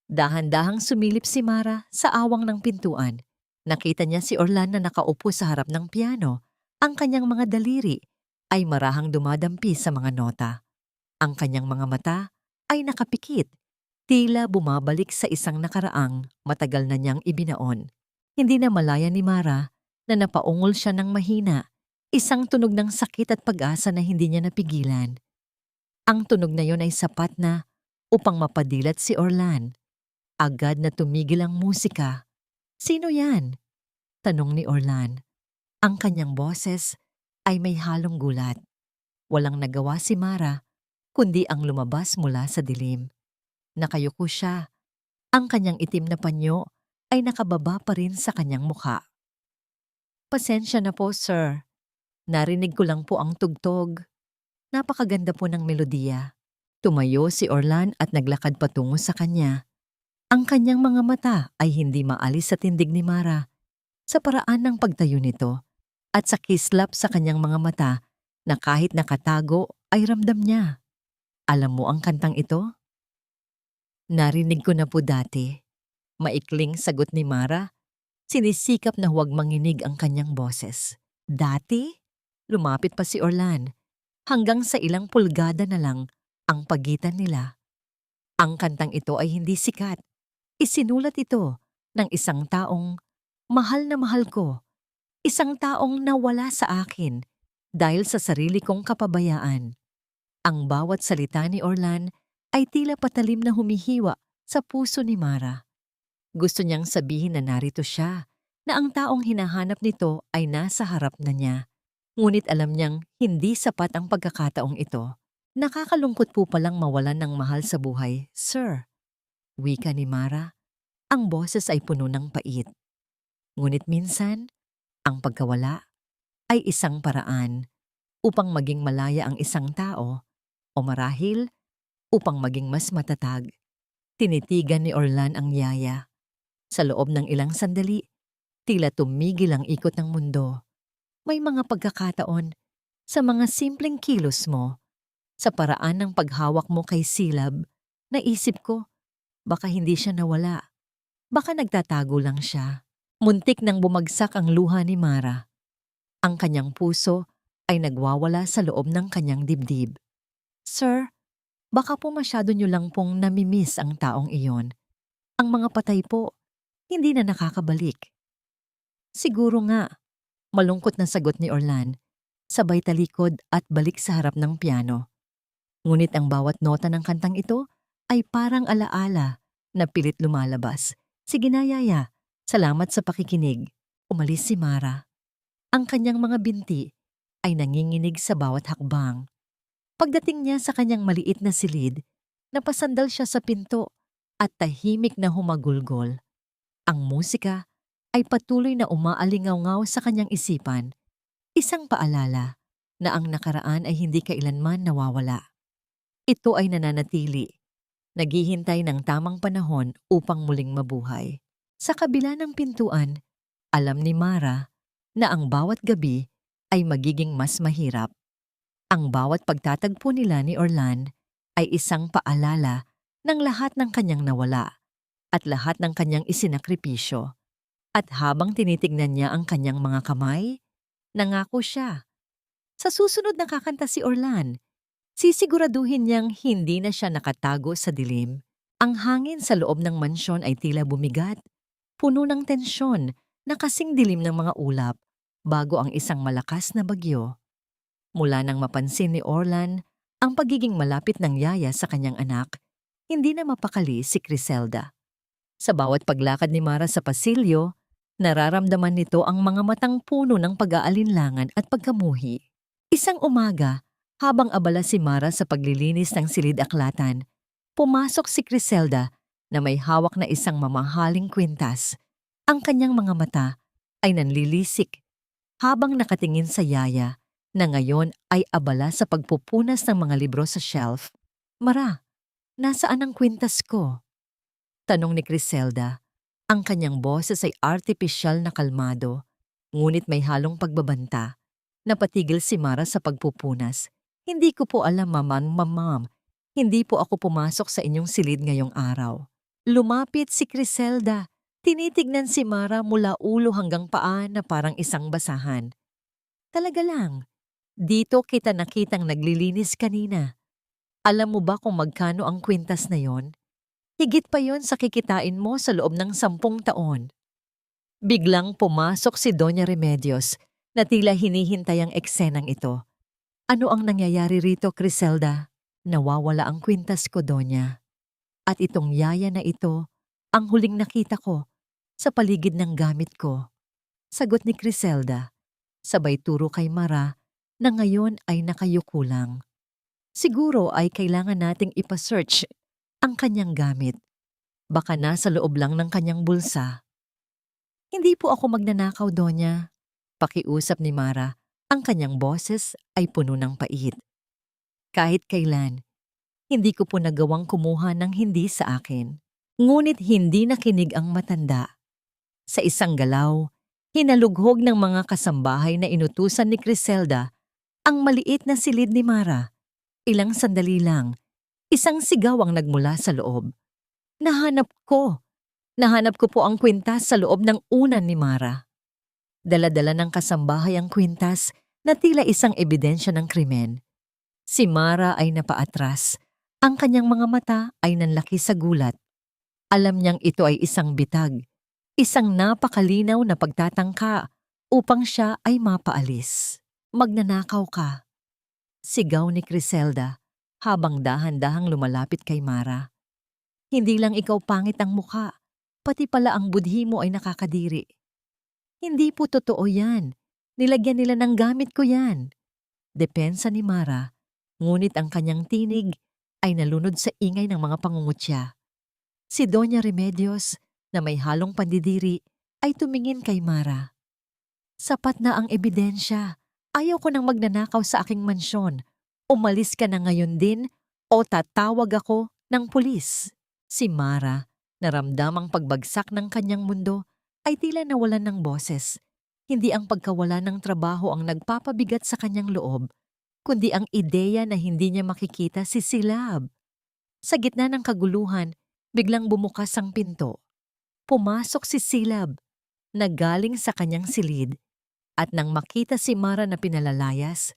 Dahan-dahang sumilip si Mara sa awang ng pintuan. Nakita niya si Orlan na nakaupo sa harap ng piano. Ang kanyang mga daliri ay marahang dumadampi sa mga nota. Ang kanyang mga mata ay nakapikit, tila bumabalik sa isang nakaraang matagal na niyang ibinaon. Hindi na malaya ni Mara na napaungol siya ng mahina, isang tunog ng sakit at pag-asa na hindi niya napigilan. Ang tunog na yon ay sapat na upang mapadilat si Orlan. Agad na tumigil ang musika. "Sino yan?" tanong ni Orlan. Ang kanyang boses ay may halong gulat. Walang nagawa si Mara, kundi ang lumabas mula sa dilim. Nakayuko siya. Ang kanyang itim na panyo ay nakababa pa rin sa kanyang mukha. "Pasensya na po, sir. Narinig ko lang po ang tugtog. Napakaganda po ng melodiya." Tumayo si Orlan at naglakad patungo sa kanya. Ang kanyang mga mata ay hindi maalis sa tindig ni Mara sa paraan ng pagtayo nito at sa kislap sa kanyang mga mata na kahit nakatago ay ramdam niya. "Alam mo ang kantang ito?" "Narinig ko na po dati." Maikling sagot ni Mara. Sinisikap na huwag manginig ang kanyang boses. "Dati?" Lumapit pa si Orlan. Hanggang sa ilang pulgada na lang ang pagitan nila. "Ang kantang ito ay hindi sikat. Isinulat ito ng isang taong mahal na mahal ko. Isang taong nawala sa akin dahil sa sarili kong kapabayaan." Ang bawat salita ni Orlan ay tila patalim na humihiwa sa puso ni Mara. Gusto niyang sabihin na narito siya, na ang taong hinahanap nito ay nasa harap na niya. Ngunit alam niyang hindi sapat ang pagkakataong ito. "Nakakalungkot po palang mawalan ng mahal sa buhay, sir." Wika ni Mara. Ang boses ay puno ng pait. Ngunit minsan, ang pagkawala ay isang paraan upang maging malaya ang isang tao o marahil upang maging mas matatag. Tinitigan ni Orlan ang yaya. Sa loob ng ilang sandali, tila tumigil ang ikot ng mundo. May mga pagkakataon sa mga simpleng kilos mo, sa paraan ng paghawak mo kay Silab, naisip ko, baka hindi siya nawala. Baka nagtatago lang siya. Muntik nang bumagsak ang luha ni Mara. Ang kanyang puso ay nagwawala sa loob ng kanyang dibdib. "Sir, baka po masyado niyo lang pong namimiss ang taong iyon. Ang mga patay po, hindi na nakakabalik." "Siguro nga," malungkot na sagot ni Orlan, sabay talikod at balik sa harap ng piano. Ngunit ang bawat nota ng kantang ito ay parang alaala na pilit lumalabas. "Sige na, yaya. Salamat sa pakikinig." Umalis si Mara. Ang kanyang mga binti ay nanginginig sa bawat hakbang. Pagdating niya sa kanyang maliit na silid, napasandal siya sa pinto at tahimik na humagulgol. Ang musika ay patuloy na umaalingaw-ngaw sa kanyang isipan, isang paalala na ang nakaraan ay hindi kailanman nawawala. Ito ay nananatili, naghihintay ng tamang panahon upang muling mabuhay. Sa kabila ng pintuan, alam ni Mara na ang bawat gabi ay magiging mas mahirap. Ang bawat pagtatagpo nila ni Orlan ay isang paalala ng lahat ng kanyang nawala at lahat ng kanyang isinakripisyo. At habang tinitignan niya ang kanyang mga kamay, nangako siya. Sa susunod na kakanta si Orlan, sisiguraduhin niyang hindi na siya nakatago sa dilim. Ang hangin sa loob ng mansyon ay tila bumigat, puno ng tensyon na kasing dilim ng mga ulap bago ang isang malakas na bagyo. Mula nang mapansin ni Orlan ang pagiging malapit ng yaya sa kanyang anak, hindi na mapakali si Criselda. Sa bawat paglakad ni Mara sa pasilyo, nararamdaman nito ang mga matang puno ng pag-aalinlangan at pagkamuhi. Isang umaga, habang abala si Mara sa paglilinis ng silid-aklatan, pumasok si Criselda na may hawak na isang mamahaling kwintas. Ang kanyang mga mata ay nanlilisik habang nakatingin sa yaya na ngayon ay abala sa pagpupunas ng mga libro sa shelf. "Mara, nasaan ang kwintas ko?" tanong ni Criselda. Ang kanyang boses ay artipisyal na kalmado, ngunit may halong pagbabanta. Napatigil si Mara sa pagpupunas. "Hindi ko po alam, mamam. Hindi po ako pumasok sa inyong silid ngayong araw." Lumapit si Criselda. Tinitignan si Mara mula ulo hanggang paa na parang isang basahan. Talaga lang, dito kita nakitang naglilinis kanina. Alam mo ba kung magkano ang kwintas na yon? Higit pa yon sa kikitain mo sa loob ng 10 taon. Biglang pumasok si Doña Remedios na tila hinihintay ang eksenang ito. Ano ang nangyayari rito, Criselda? Nawawala ang kwintas ko, Doña. At itong yaya na ito, ang huling nakita ko sa paligid ng gamit ko. Sagot ni Criselda, sabay turo kay Mara na ngayon ay nakayuko lang. Siguro ay kailangan nating ipa-search ang kanyang gamit. Baka nasa loob lang ng kanyang bulsa. Hindi po ako magnanakaw, Donya. Pakiusap ni Mara, ang kanyang boses ay puno ng pait. Kahit kailan, hindi ko po nagawang kumuha ng hindi sa akin. Ngunit hindi nakinig ang matanda. Sa isang galaw, hinalughog ng mga kasambahay na inutusan ni Criselda ang maliit na silid ni Mara. Ilang sandali lang, isang sigaw ang nagmula sa loob. Nahanap ko! Nahanap ko po ang kwintas sa loob ng unan ni Mara. Dala-dala ng kasambahay ang kwintas na tila isang ebidensya ng krimen. Si Mara ay napaatras. Ang kanyang mga mata ay nanlaki sa gulat. Alam niyang ito ay isang bitag, isang napakalinaw na pagtatangka upang siya ay mapaalis. Magnanakaw ka, sigaw ni Criselda habang dahan-dahang lumalapit kay Mara. Hindi lang ikaw pangit ang mukha, pati pala ang budhi mo ay nakakadiri. Hindi po totoo yan. Nilagyan nila ng gamit ko yan. Depensa ni Mara, ngunit ang kanyang tinig ay nalunod sa ingay ng mga pangungutya. Si Doña Remedios, na may halong pandidiri, ay tumingin kay Mara. Sapat na ang ebidensya. Ayaw ko nang magnanakaw sa aking mansyon. Umalis ka na ngayon din o tatawag ako ng pulis. Si Mara, naramdamang pagbagsak ng kanyang mundo, ay tila nawalan ng boses. Hindi ang pagkawala ng trabaho ang nagpapabigat sa kanyang loob, kundi ang ideya na hindi niya makikita si Silab. Sa gitna ng kaguluhan, biglang bumukas ang pinto. Pumasok si Silab, na galing sa kanyang silid, at nang makita si Mara na pinalalayas,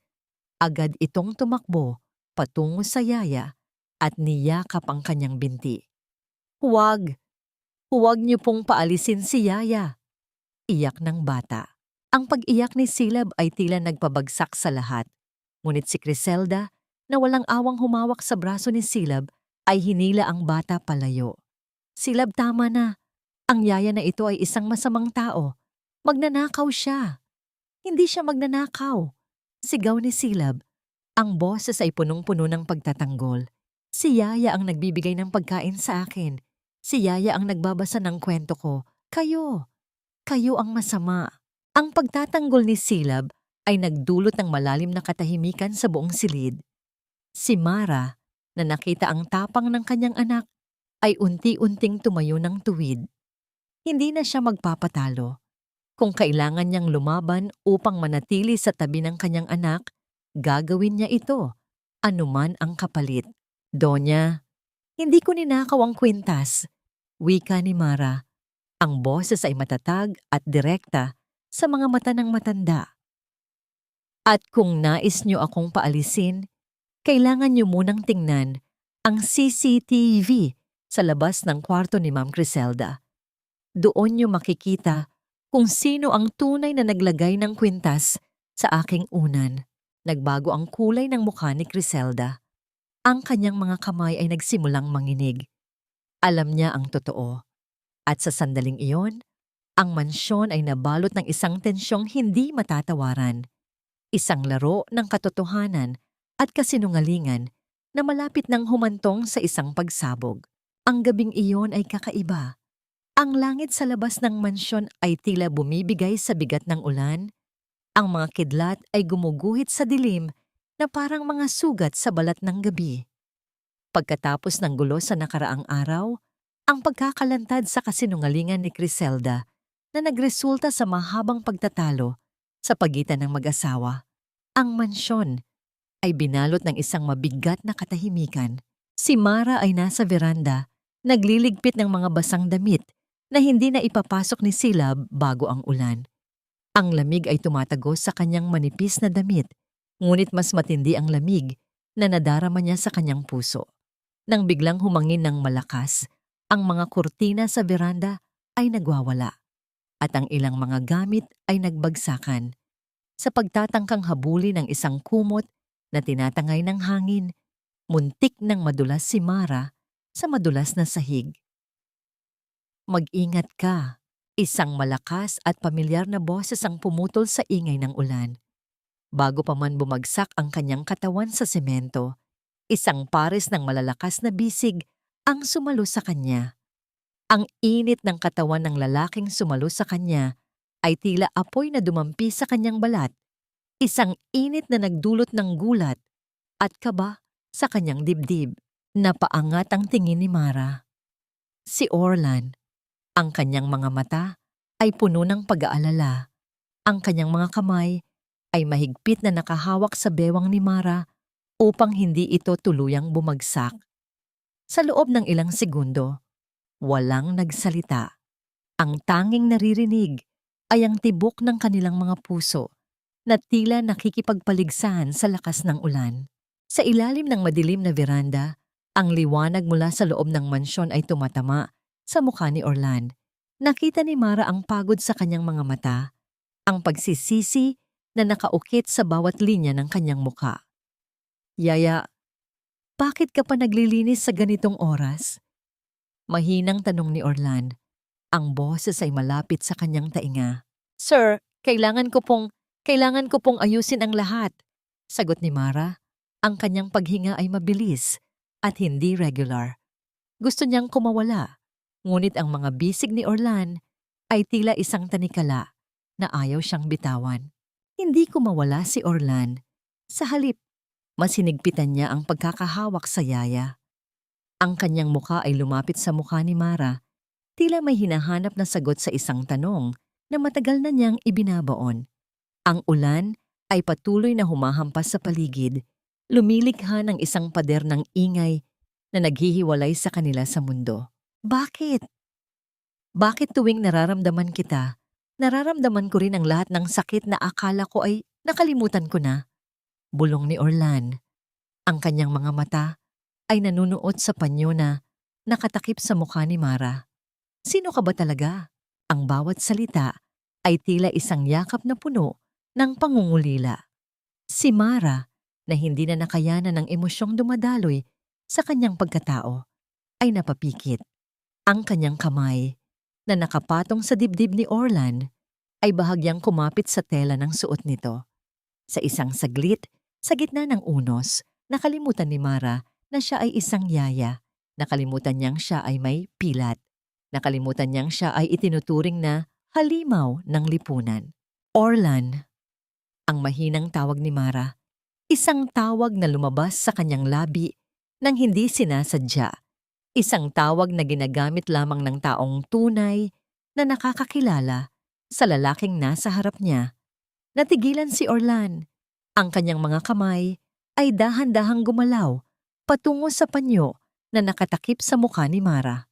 agad itong tumakbo patungo sa yaya at niyakap ang kanyang binti. Huwag! Huwag niyo pong paalisin si yaya! Iyak ng bata. Ang pag-iyak ni Silab ay tila nagpabagsak sa lahat. Ngunit si Criselda, na walang awang humawak sa braso ni Silab, ay hinila ang bata palayo. Silab, tama na. Ang yaya na ito ay isang masamang tao. Magnanakaw siya. Hindi siya magnanakaw. Sigaw ni Silab. Ang boses ay punong-puno ng pagtatanggol. Si yaya ang nagbibigay ng pagkain sa akin. Si yaya ang nagbabasa ng kwento ko. Kayo ang masama. Ang pagtatanggol ni Silab ay nagdulot ng malalim na katahimikan sa buong silid. Si Mara, na nakita ang tapang ng kanyang anak, ay unti-unting tumayo ng tuwid. Hindi na siya magpapatalo. Kung kailangan niyang lumaban upang manatili sa tabi ng kanyang anak, gagawin niya ito, anuman ang kapalit. Donya, hindi ko ninakaw ang kwintas. Wika ni Mara. Ang boses ay matatag at direkta sa mga mata ng matanda. At kung nais niyo akong paalisin, kailangan niyo munang tingnan ang CCTV sa labas ng kwarto ni Ma'am Criselda. Doon niyo makikita kung sino ang tunay na naglagay ng kwintas sa aking unan. Nagbago ang kulay ng mukha ni Criselda. Ang kanyang mga kamay ay nagsimulang manginig. Alam niya ang totoo. At sa sandaling iyon, ang mansyon ay nabalot ng isang tensyong hindi matatawaran. Isang laro ng katotohanan at kasinungalingan na malapit nang humantong sa isang pagsabog. Ang gabing iyon ay kakaiba. Ang langit sa labas ng mansyon ay tila bumibigay sa bigat ng ulan. Ang mga kidlat ay gumuguhit sa dilim na parang mga sugat sa balat ng gabi. Pagkatapos ng gulo sa nakaraang araw, ang pagkakalantad sa kasinungalingan ni Criselda na nagresulta sa mahabang pagtatalo sa pagitan ng mag-asawa. Ang mansyon ay binalot ng isang mabigat na katahimikan. Si Mara ay nasa veranda Nagliligpit ng mga basang damit na hindi na ipapasok ni Silab bago ang ulan. Ang lamig ay tumatagos sa kanyang manipis na damit, ngunit mas matindi ang lamig na nadarama niya sa kanyang puso. Nang biglang humangin ng malakas, ang mga kurtina sa beranda ay nagwawala at ang ilang mga gamit ay nagbagsakan. Sa pagtatangkang habulin ng isang kumot na tinatangay ng hangin, muntik nang madulas si Mara sa madulas na sahig. Mag-ingat ka. Isang malakas at pamilyar na boses ang pumutol sa ingay ng ulan. Bago pa man bumagsak ang kanyang katawan sa semento, isang pares ng malalakas na bisig ang sumalo sa kanya. Ang init ng katawan ng lalaking sumalo sa kanya ay tila apoy na dumampi sa kanyang balat, isang init na nagdulot ng gulat at kaba sa kanyang dibdib. Napaangat ang tingin ni Mara. Si Orlan, ang kanyang mga mata ay puno ng pag-aalala. Ang kanyang mga kamay ay mahigpit na nakahawak sa bewang ni Mara upang hindi ito tuluyang bumagsak. Sa loob ng ilang segundo, walang nagsalita. Ang tanging naririnig ay ang tibok ng kanilang mga puso na tila nakikipagpaligsahan sa lakas ng ulan. Sa ilalim ng madilim na veranda, ang liwanag mula sa loob ng mansyon ay tumatama sa mukha ni Orlan. Nakita ni Mara ang pagod sa kanyang mga mata, ang pagsisisi na nakaukit sa bawat linya ng kanyang mukha. Yaya, bakit ka pa naglilinis sa ganitong oras? Mahinang tanong ni Orlan. Ang boses ay malapit sa kanyang tainga. Sir, kailangan ko pong ayusin ang lahat. Sagot ni Mara. Ang kanyang paghinga ay mabilis at hindi regular. Gusto niyang kumawala, ngunit ang mga bisig ni Orlan ay tila isang tanikala na ayaw siyang bitawan. Hindi kumawala si Orlan. Sa halip, mas hinigpitan niya ang pagkakahawak sa yaya. Ang kanyang mukha ay lumapit sa mukha ni Mara, tila may hinahanap na sagot sa isang tanong na matagal na niyang ibinabaon. Ang ulan ay patuloy na humahampas sa paligid, lumilikha ng isang pader ng ingay na naghihiwalay sa kanila sa mundo. Bakit? Bakit tuwing nararamdaman kita, nararamdaman ko rin ang lahat ng sakit na akala ko ay nakalimutan ko na? Bulong ni Orlan. Ang kanyang mga mata ay nanunuot sa panyo na nakatakip sa mukha ni Mara. Sino ka ba talaga? Ang bawat salita ay tila isang yakap na puno ng pangungulila. Si Mara, na hindi na nakayanan ng emosyong dumadaloy sa kanyang pagkatao, ay napapikit. Ang kanyang kamay, na nakapatong sa dibdib ni Orlan, ay bahagyang kumapit sa tela ng suot nito. Sa isang saglit, sa gitna ng unos, nakalimutan ni Mara na siya ay isang yaya. Nakalimutan niyang siya ay may pilat. Nakalimutan niyang siya ay itinuturing na halimaw ng lipunan. Orlan, ang mahinang tawag ni Mara. Isang tawag na lumabas sa kanyang labi nang hindi sinasadya. Isang tawag na ginagamit lamang ng taong tunay na nakakakilala sa lalaking nasa harap niya. Natigilan si Orlan. Ang kanyang mga kamay ay dahan-dahang gumalaw patungo sa panyo na nakatakip sa mukha ni Mara.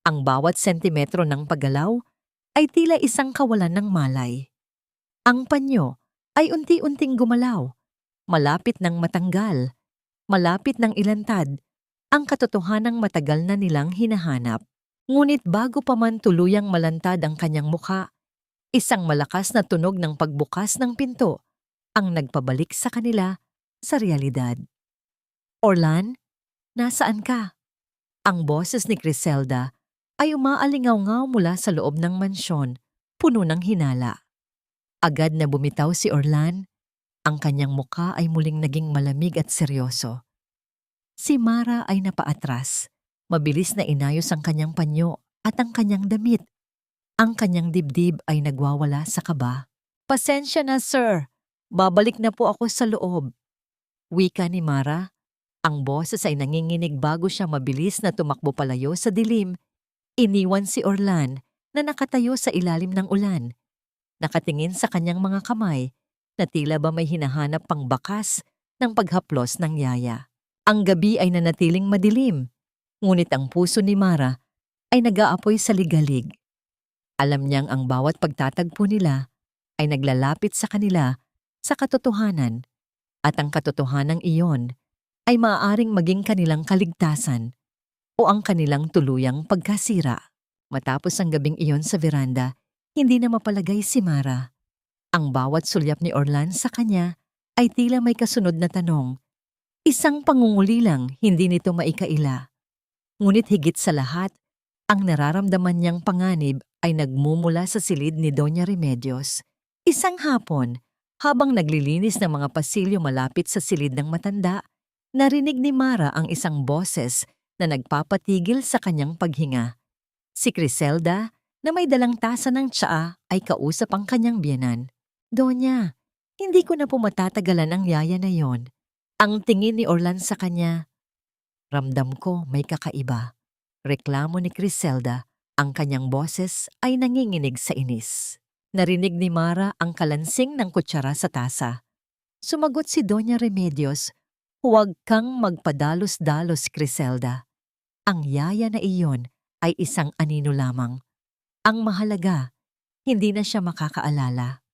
Ang bawat sentimetro ng paggalaw ay tila isang kawalan ng malay. Ang panyo ay unti-unting gumalaw, malapit ng matanggal, malapit ng ilantad, ang katotohanang matagal na nilang hinahanap. Ngunit bago pa man tuluyang malantad ang kanyang mukha, isang malakas na tunog ng pagbukas ng pinto ang nagpabalik sa kanila sa realidad. Orlan, nasaan ka? Ang boses ni Griselda ay umaalingaw-ngaw mula sa loob ng mansyon, puno ng hinala. Agad na bumitaw si Orlan. Ang kanyang mukha ay muling naging malamig at seryoso. Si Mara ay napaatras. Mabilis na inayos ang kanyang panyo at ang kanyang damit. Ang kanyang dibdib ay nagwawala sa kaba. Pasensya na, sir. Babalik na po ako sa loob. Wika ni Mara. Ang boses ay nanginginig bago siya mabilis na tumakbo palayo sa dilim. Iniwan si Orlan na nakatayo sa ilalim ng ulan. Nakatingin sa kanyang mga kamay na tila ba may hinahanap pang bakas ng paghaplos ng yaya. Ang gabi ay nanatiling madilim. Ngunit ang puso ni Mara ay nag-aapoy sa ligalig. Alam niyang ang bawat pagtatagpo nila ay naglalapit sa kanila sa katotohanan at ang katotohanang iyon ay maaaring maging kanilang kaligtasan o ang kanilang tuluyang pagkasira. Matapos ang gabing iyon sa veranda, hindi na mapalagay si Mara. Ang bawat sulyap ni Orlan sa kanya ay tila may kasunod na tanong. Isang pangunguli lang, hindi nito maikaila. Ngunit higit sa lahat, ang nararamdaman niyang panganib ay nagmumula sa silid ni Doña Remedios. Isang hapon, habang naglilinis ng mga pasilyo malapit sa silid ng matanda, narinig ni Mara ang isang boses na nagpapatigil sa kanyang paghinga. Si Criselda, na may dalang tasa ng tsaa, ay kausap ang kanyang biyenan. Donya, hindi ko na po matatagalan ang yaya na yon. Ang tingin ni Orlan sa kanya, ramdam ko may kakaiba. Reklamo ni Criselda, ang kanyang boses ay nanginginig sa inis. Narinig ni Mara ang kalansing ng kutsara sa tasa. Sumagot si Doña Remedios, huwag kang magpadalos-dalos, Criselda. Ang yaya na iyon ay isang anino lamang. Ang mahalaga, hindi na siya makakaalala.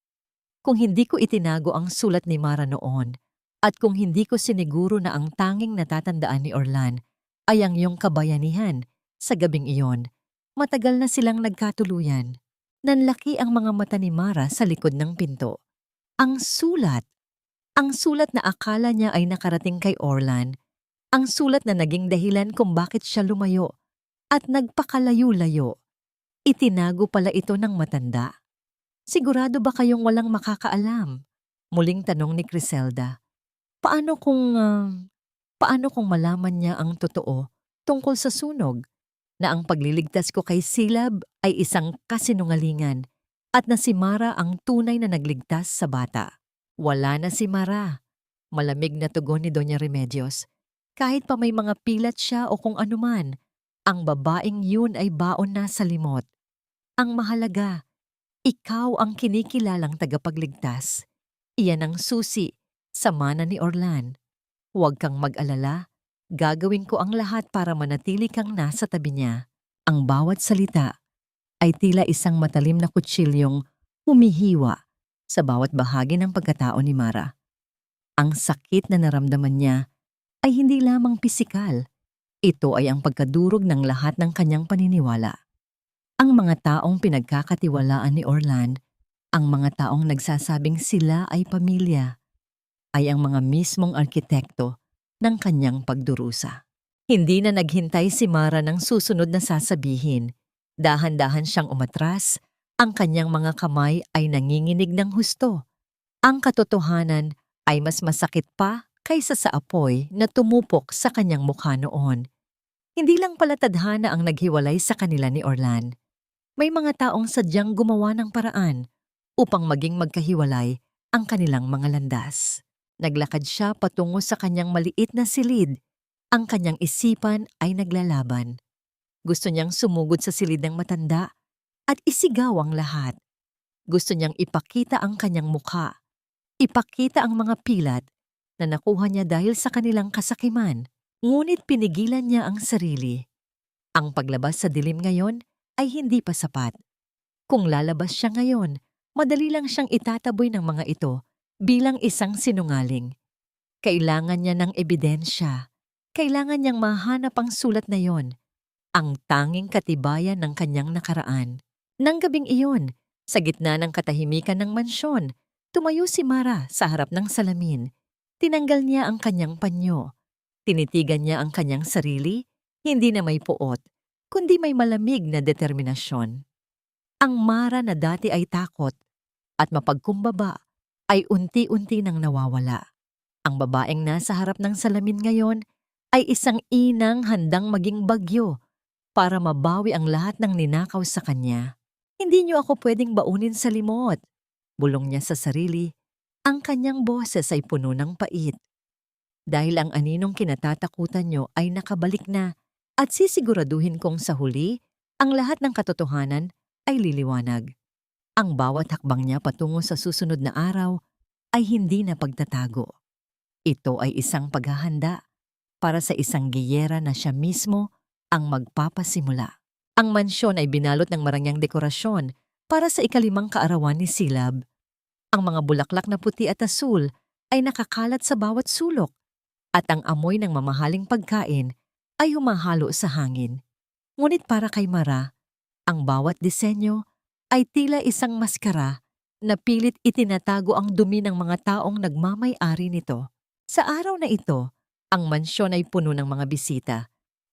Kung hindi ko itinago ang sulat ni Mara noon, at kung hindi ko siniguro na ang tanging natatandaan ni Orlan ay ang iyong kabayanihan sa gabing iyon, matagal na silang nagkatuluyan. Nanlaki ang mga mata ni Mara sa likod ng pinto. Ang sulat na akala niya ay nakarating kay Orlan, ang sulat na naging dahilan kung bakit siya lumayo at nagpakalayo-layo. Itinago pala ito ng matanda. Sigurado ba kayong walang makakaalam? Muling tanong ni Criselda. Paano kung malaman niya ang totoo tungkol sa sunog, na ang pagliligtas ko kay Silab ay isang kasinungalingan at na si Mara ang tunay na nagligtas sa bata? Wala na si Mara. Malamig na tugon ni Doña Remedios. Kahit pa may mga pilat siya o kung anuman, ang babaeng yun ay baon na sa limot. Ang mahalaga, ikaw ang kinikilalang tagapagligtas. Iyan ang susi sa mana ni Orlan. Huwag kang mag-alala, gagawin ko ang lahat para manatili kang nasa tabi niya. Ang bawat salita ay tila isang matalim na kutsilyong humihiwa sa bawat bahagi ng pagkatao ni Mara. Ang sakit na naramdaman niya ay hindi lamang pisikal. Ito ay ang pagkadurog ng lahat ng kanyang paniniwala. Ang mga taong pinagkakatiwalaan ni Orlan, ang mga taong nagsasabing sila ay pamilya, ay ang mga mismong arkitekto ng kanyang pagdurusa. Hindi na naghintay si Mara ng susunod na sasabihin. Dahan-dahan siyang umatras, ang kanyang mga kamay ay nanginginig ng husto. Ang katotohanan ay mas masakit pa kaysa sa apoy na tumupok sa kanyang mukha noon. Hindi lang pala tadhana ang naghiwalay sa kanila ni Orlan. May mga taong sadyang gumawa ng paraan upang maging magkahiwalay ang kanilang mga landas. Naglakad siya patungo sa kanyang maliit na silid. Ang kanyang isipan ay naglalaban. Gusto niyang sumugod sa silid ng matanda at isigaw ang lahat. Gusto niyang ipakita ang kanyang mukha, ipakita ang mga pilat na nakuha niya dahil sa kanilang kasakiman. Ngunit pinigilan niya ang sarili. Ang paglabas sa dilim ngayon ay hindi pa sapat. Kung lalabas siya ngayon, madali lang siyang itataboy ng mga ito bilang isang sinungaling. Kailangan niya ng ebidensya. Kailangan niyang mahanap ang sulat na yon, ang tanging katibayan ng kanyang nakaraan. Nang gabing iyon, sa gitna ng katahimikan ng mansyon, tumayo si Mara sa harap ng salamin. Tinanggal niya ang kanyang panyo. Tinitigan niya ang kanyang sarili, hindi na may puot, kundi may malamig na determinasyon. Ang Mara na dati ay takot at mapagkumbaba ay unti-unti nang nawawala. Ang babaeng nasa harap ng salamin ngayon ay isang inang handang maging bagyo para mabawi ang lahat ng ninakaw sa kanya. Hindi niyo ako pwedeng baunin sa limot, bulong niya sa sarili. Ang kanyang boses ay puno ng pait. Dahil ang aninong kinatatakutan niyo ay nakabalik na at sisiguraduhin kong sa huli, ang lahat ng katotohanan ay liliwanag. Ang bawat hakbang niya patungo sa susunod na araw ay hindi na pagtatago. Ito ay isang paghahanda para sa isang giyera na siya mismo ang magpapasimula. Ang mansyon ay binalot ng marangyang dekorasyon para sa ikalimang kaarawan ni Silab. Ang mga bulaklak na puti at asul ay nakakalat sa bawat sulok at ang amoy ng mamahaling pagkain ay humahalo sa hangin. Ngunit para kay Mara, ang bawat disenyo ay tila isang maskara na pilit itinatago ang dumi ng mga taong nagmamay-ari nito. Sa araw na ito, ang mansyon ay puno ng mga bisita,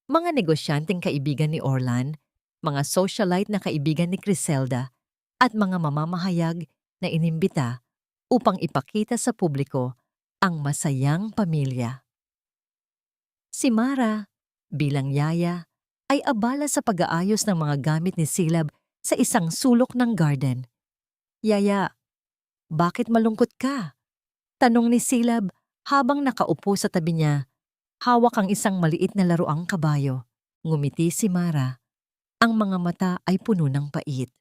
mga negosyanteng kaibigan ni Orlan, mga socialite na kaibigan ni Criselda, at mga mamamahayag na inimbita upang ipakita sa publiko ang masayang pamilya. Si Mara, bilang yaya, ay abala sa pag-aayos ng mga gamit ni Silab sa isang sulok ng garden. "Yaya, bakit malungkot ka?" tanong ni Silab habang nakaupo sa tabi niya, hawak ang isang maliit na laruang kabayo. Ngumiti si Mara. Ang mga mata ay puno ng pait.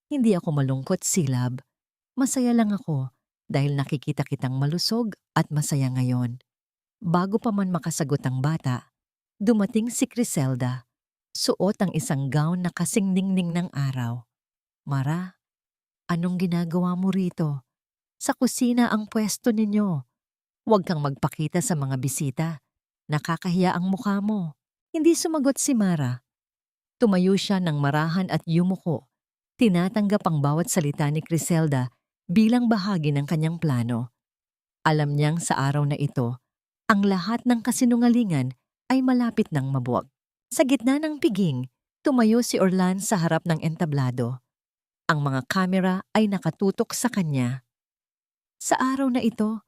"Hindi ako malungkot, Silab. Masaya lang ako dahil nakikita kitang malusog at masaya ngayon." Bago pa man makasagot ang bata, dumating si Criselda. Suot ang isang gown na kasing ningning ng araw. "Mara, anong ginagawa mo rito? Sa kusina ang pwesto ninyo. Huwag kang magpakita sa mga bisita. Nakakahiya ang mukha mo." Hindi sumagot si Mara. Tumayo siya ng marahan at yumuko. Tinatanggap ang bawat salita ni Criselda bilang bahagi ng kanyang plano. Alam niyang sa araw na ito, ang lahat ng kasinungalingan ay malapit ng mabuwag. Sa gitna ng piging, tumayo si Orlan sa harap ng entablado. Ang mga kamera ay nakatutok sa kanya. "Sa araw na ito,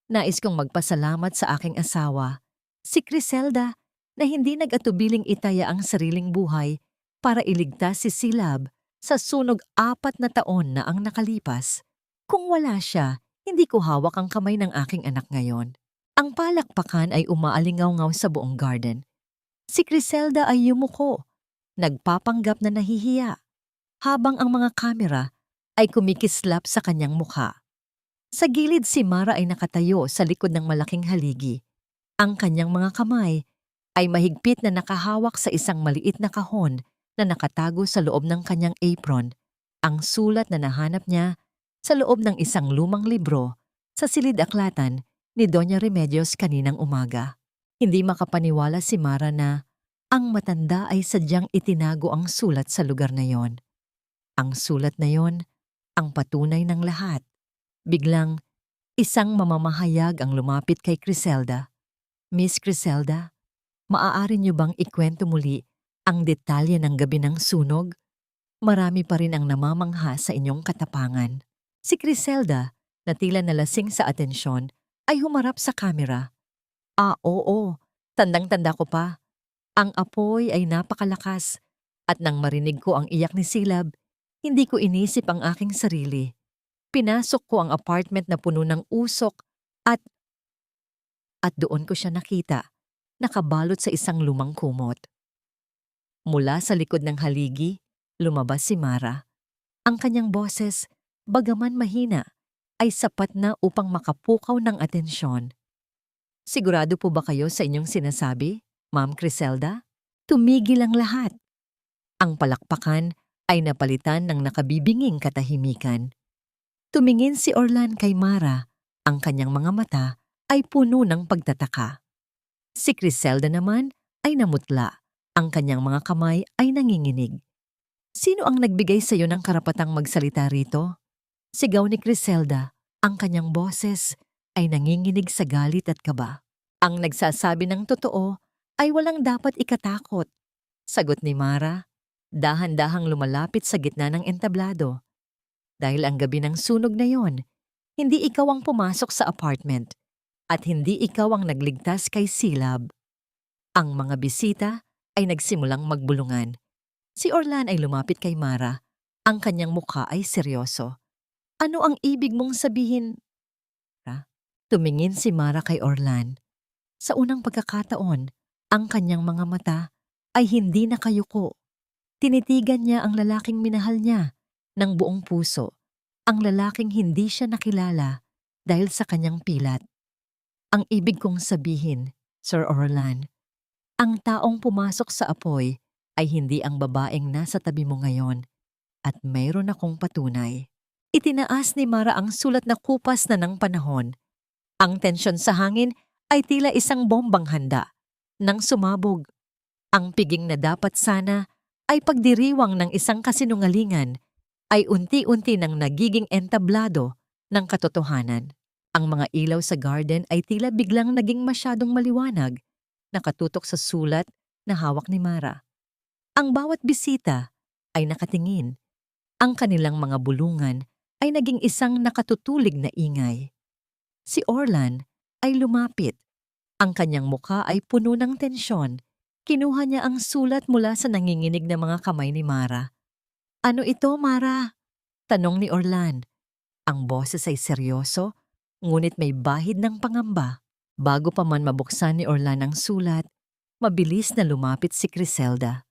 nais kong magpasalamat sa aking asawa, si Criselda, na hindi nag-atubiling itaya ang sariling buhay para iligtas si Silab sa sunog 4 na taon na ang nakalipas. Kung wala siya, hindi ko hawak ang kamay ng aking anak ngayon." Ang palakpakan ay umaalingaw-ngaw sa buong garden. Si Criselda ay yumuko, nagpapanggap na nahihiya, habang ang mga kamera ay kumikislap sa kanyang mukha. Sa gilid si Mara ay nakatayo sa likod ng malaking haligi. Ang kanyang mga kamay ay mahigpit na nakahawak sa isang maliit na kahon na nakatago sa loob ng kanyang apron, ang sulat na nahanap niya sa loob ng isang lumang libro sa silid-aklatan ni Doña Remedios kaninang umaga. Hindi makapaniwala si Mara na ang matanda ay sadyang itinago ang sulat sa lugar na yon. Ang sulat na yon, ang patunay ng lahat. Biglang, isang mamamahayag ang lumapit kay Criselda. "Miss Criselda, maaari niyo bang ikwento muli ang detalye ng gabi ng sunog? Marami pa rin ang namamangha sa inyong katapangan." Si Criselda, na tila nalasing sa atensyon, ay humarap sa kamera. Oo, tandang-tanda ko pa. Ang apoy ay napakalakas at nang marinig ko ang iyak ni Silab, hindi ko inisip ang aking sarili. Pinasok ko ang apartment na puno ng usok at doon ko siya nakita, nakabalot sa isang lumang kumot. Mula sa likod ng haligi, lumabas si Mara. Ang kanyang boses, bagaman mahina, ay sapat na upang makapukaw ng atensyon. "Sigurado po ba kayo sa inyong sinasabi, Ma'am Criselda?" Tumigil ang lahat. Ang palakpakan ay napalitan ng nakabibinging katahimikan. Tumingin si Orlan kay Mara, ang kanyang mga mata ay puno ng pagtataka. Si Criselda naman ay namutla, ang kanyang mga kamay ay nanginginig. "Sino ang nagbigay sa iyo ng karapatang magsalita rito?" Sigaw ni Criselda, ang kanyang boses ay nanginginig sa galit at kaba. "Ang nagsasabi ng totoo ay walang dapat ikatakot," sagot ni Mara, dahan-dahang lumalapit sa gitna ng entablado. "Dahil ang gabi ng sunog na yon, hindi ikaw ang pumasok sa apartment at hindi ikaw ang nagligtas kay Silab." Ang mga bisita ay nagsimulang magbulungan. Si Orlan ay lumapit kay Mara. Ang kanyang mukha ay seryoso. "Ano ang ibig mong sabihin?" Tumingin si Mara kay Orlan. Sa unang pagkakataon, ang kanyang mga mata ay hindi nakayuko. Tinitigan niya ang lalaking minahal niya ng buong puso, ang lalaking hindi siya nakilala dahil sa kanyang pilat. "Ang ibig kong sabihin, Sir Orlan, Ang taong pumasok sa apoy ay hindi ang babaeng nasa tabi mo ngayon at mayroon akong patunay. Itinaas ni Mara ang sulat na kupas na ng panahon. Ang tensyon sa hangin ay tila isang bombang handa. Nang sumabog, ang piging na dapat sana ay pagdiriwang ng isang kasinungalingan ay unti-unti nang nagiging entablado ng katotohanan. Ang mga ilaw sa garden ay tila biglang naging masyadong maliwanag, nakatutok sa sulat na hawak ni Mara. Ang bawat bisita ay nakatingin. Ang kanilang mga bulungan ay naging isang nakatutulig na ingay. Si Orlan ay lumapit. Ang kanyang mukha ay puno ng tensyon. Kinuha niya ang sulat mula sa nanginginig na mga kamay ni Mara. "Ano ito, Mara?" tanong ni Orlan. Ang boses ay seryoso, ngunit may bahid ng pangamba. Bago pa man mabuksan ni Orlan ang sulat, mabilis na lumapit si Criselda.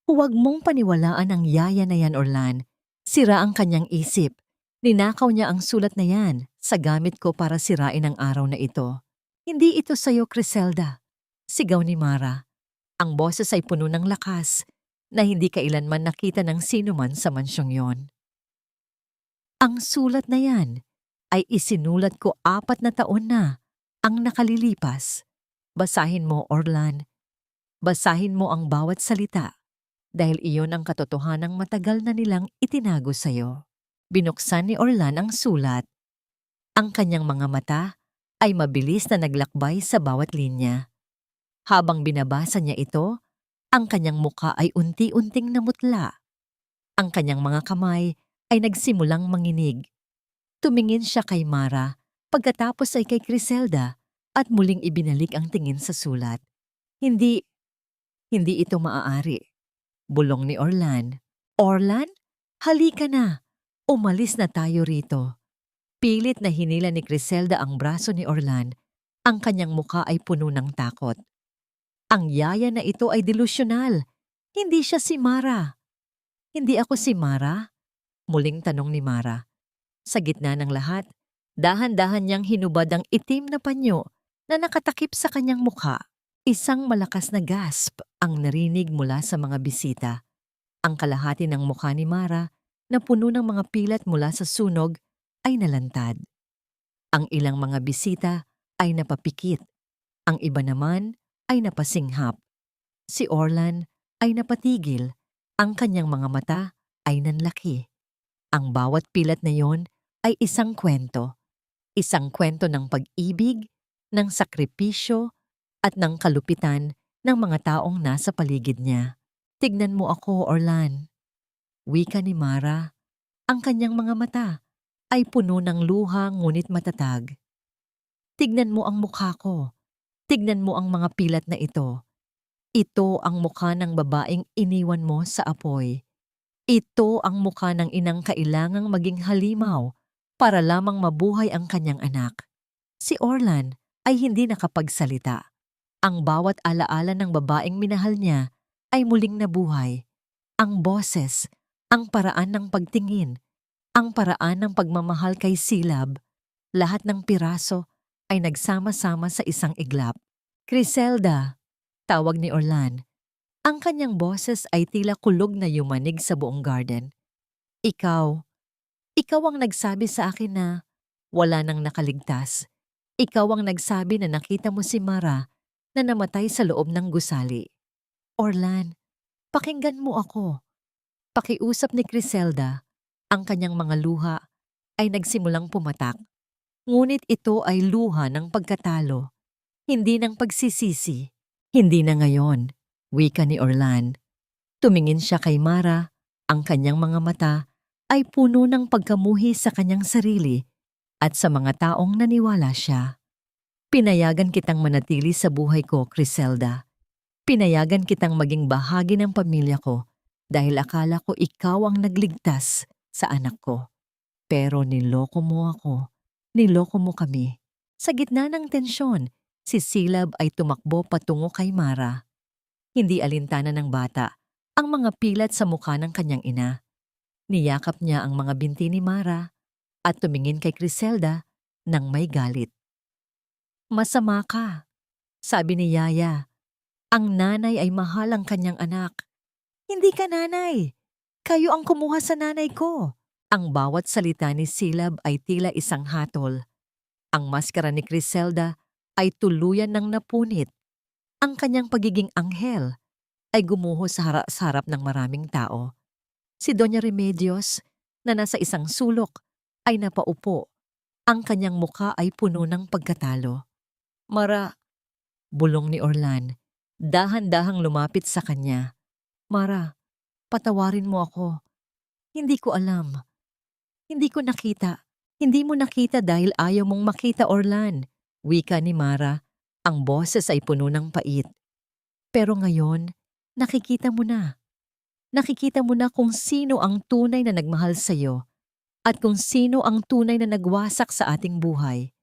"Huwag mong paniwalaan ang yaya na yan, Orlan. Sira ang kanyang isip. Ninakaw niya ang sulat na yan sa gamit ko para sirain ang araw na ito. Hindi ito sa'yo, Criselda," sigaw ni Mara. Ang boses ay puno ng lakas na hindi kailanman nakita ng sino man sa mansyong yon. "Ang sulat na yan ay isinulat ko 4 na taon na ang nakalilipas. Basahin mo, Orlan. Basahin mo ang bawat salita dahil iyon ang katotohanang matagal na nilang itinago sa'yo." Binuksan ni Orlan ang sulat. Ang kanyang mga mata ay mabilis na naglakbay sa bawat linya. Habang binabasa niya ito, ang kanyang muka ay unti-unting namutla. Ang kanyang mga kamay ay nagsimulang manginig. Tumingin siya kay Mara, pagkatapos ay kay Criselda at muling ibinalik ang tingin sa sulat. Hindi ito maaari," bulong ni Orlan. "Orlan, halika na. Umalis na tayo rito." Pilit na hinila ni Criselda ang braso ni Orlan. Ang kanyang muka ay puno ng takot. Ang yaya na ito ay delusyonal. Hindi siya si Mara. "Hindi ako si Mara?" muling tanong ni Mara. Sa gitna ng lahat, dahan-dahan niyang hinubad ang itim na panyo na nakatakip sa kanyang mukha. Isang malakas na gasp ang narinig mula sa mga bisita. Ang kalahati ng mukha ni Mara na puno ng mga pilat mula sa sunog ay nalantad. Ang ilang mga bisita ay napapikit. Ang iba naman ay napasinghap. Si Orlan ay napatigil. Ang kanyang mga mata ay nanlaki. Ang bawat pilat na yon ay isang kwento. Isang kwento ng pag-ibig, ng sakripisyo, at ng kalupitan ng mga taong nasa paligid niya. "Tignan mo ako, Orlan," wika ni Mara. Ang kanyang mga mata ay puno ng luha ngunit matatag. "Tignan mo ang mukha ko. Tignan mo ang mga pilat na ito. Ito ang mukha ng babaeng iniwan mo sa apoy. Ito ang mukha ng inang kailangang maging halimaw para lamang mabuhay ang kanyang anak." Si Orlan ay hindi nakapagsalita. Ang bawat alaala ng babaeng minahal niya ay muling nabuhay. Ang boses, ang paraan ng pagtingin, ang paraan ng pagmamahal kay Silab, lahat ng piraso ay nagsama-sama sa isang iglap. "Criselda," tawag ni Orlan. Ang kanyang boses ay tila kulog na yumanig sa buong garden. Ikaw ang nagsabi sa akin na wala nang nakaligtas. Ikaw ang nagsabi na nakita mo si Mara na namatay sa loob ng gusali. Orlan, pakinggan mo ako." Pakiusap ni Criselda. Ang kanyang mga luha ay nagsimulang pumatak. Ngunit ito ay luha ng pagkatalo, hindi ng pagsisisi. "Hindi na ngayon," wika ni Orlan. Tumingin siya kay Mara. Ang kanyang mga mata ay puno ng pagkamuhi sa kanyang sarili at sa mga taong naniwala siya. "Pinayagan kitang manatili sa buhay ko, Criselda. Pinayagan kitang maging bahagi ng pamilya ko dahil akala ko ikaw ang nagligtas sa anak ko. Pero niloko mo ako. Niloko mo kami." Sa gitna ng tensyon, si Silab ay tumakbo patungo kay Mara. Hindi alintana ng bata ang mga pilat sa mukha ng kanyang ina. Niyakap niya ang mga binti ni Mara at tumingin kay Criselda nang may galit. "Masama ka," sabi ni Yaya. Ang nanay ay mahal ang kanyang anak. Hindi ka nanay. Kayo ang kumuha sa nanay ko. Ang bawat salita ni Silab ay tila isang hatol. Ang maskara ni Criselda ay tuluyan ng napunit. Ang kanyang pagiging anghel ay gumuho sa harap ng maraming tao. Si Doña Remedios, na nasa isang sulok, ay napaupo. Ang kanyang muka ay puno ng pagkatalo. Mara, bulong ni Orlan, dahan-dahang lumapit sa kanya. Mara, patawarin mo ako. Hindi ko alam. Hindi ko nakita. Hindi mo nakita dahil ayaw mong makita, Orlan. Wika ni Mara. Ang boses ay puno ng pait. Pero ngayon, nakikita mo na. Nakikita mo na kung sino ang tunay na nagmahal sa'yo at kung sino ang tunay na nagwasak sa ating buhay.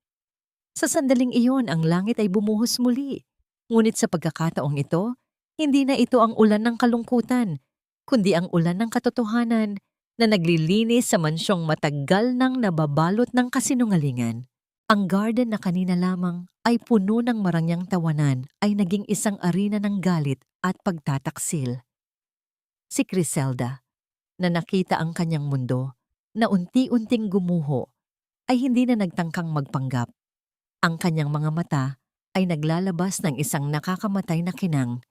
Sa sandaling iyon, ang langit ay bumuhos muli. Ngunit sa pagkakataong ito, hindi na ito ang ulan ng kalungkutan, kundi ang ulan ng katotohanan na naglilinis sa mansyong matagal nang nababalot ng kasinungalingan. Ang garden na kanina lamang ay puno ng marangyang tawanan ay naging isang arena ng galit at pagtataksil. Si Criselda, na nakita ang kanyang mundo, na unti-unting gumuho, ay hindi na nagtangkang magpanggap. Ang kanyang mga mata ay naglalabas ng isang nakakamatay na kinang,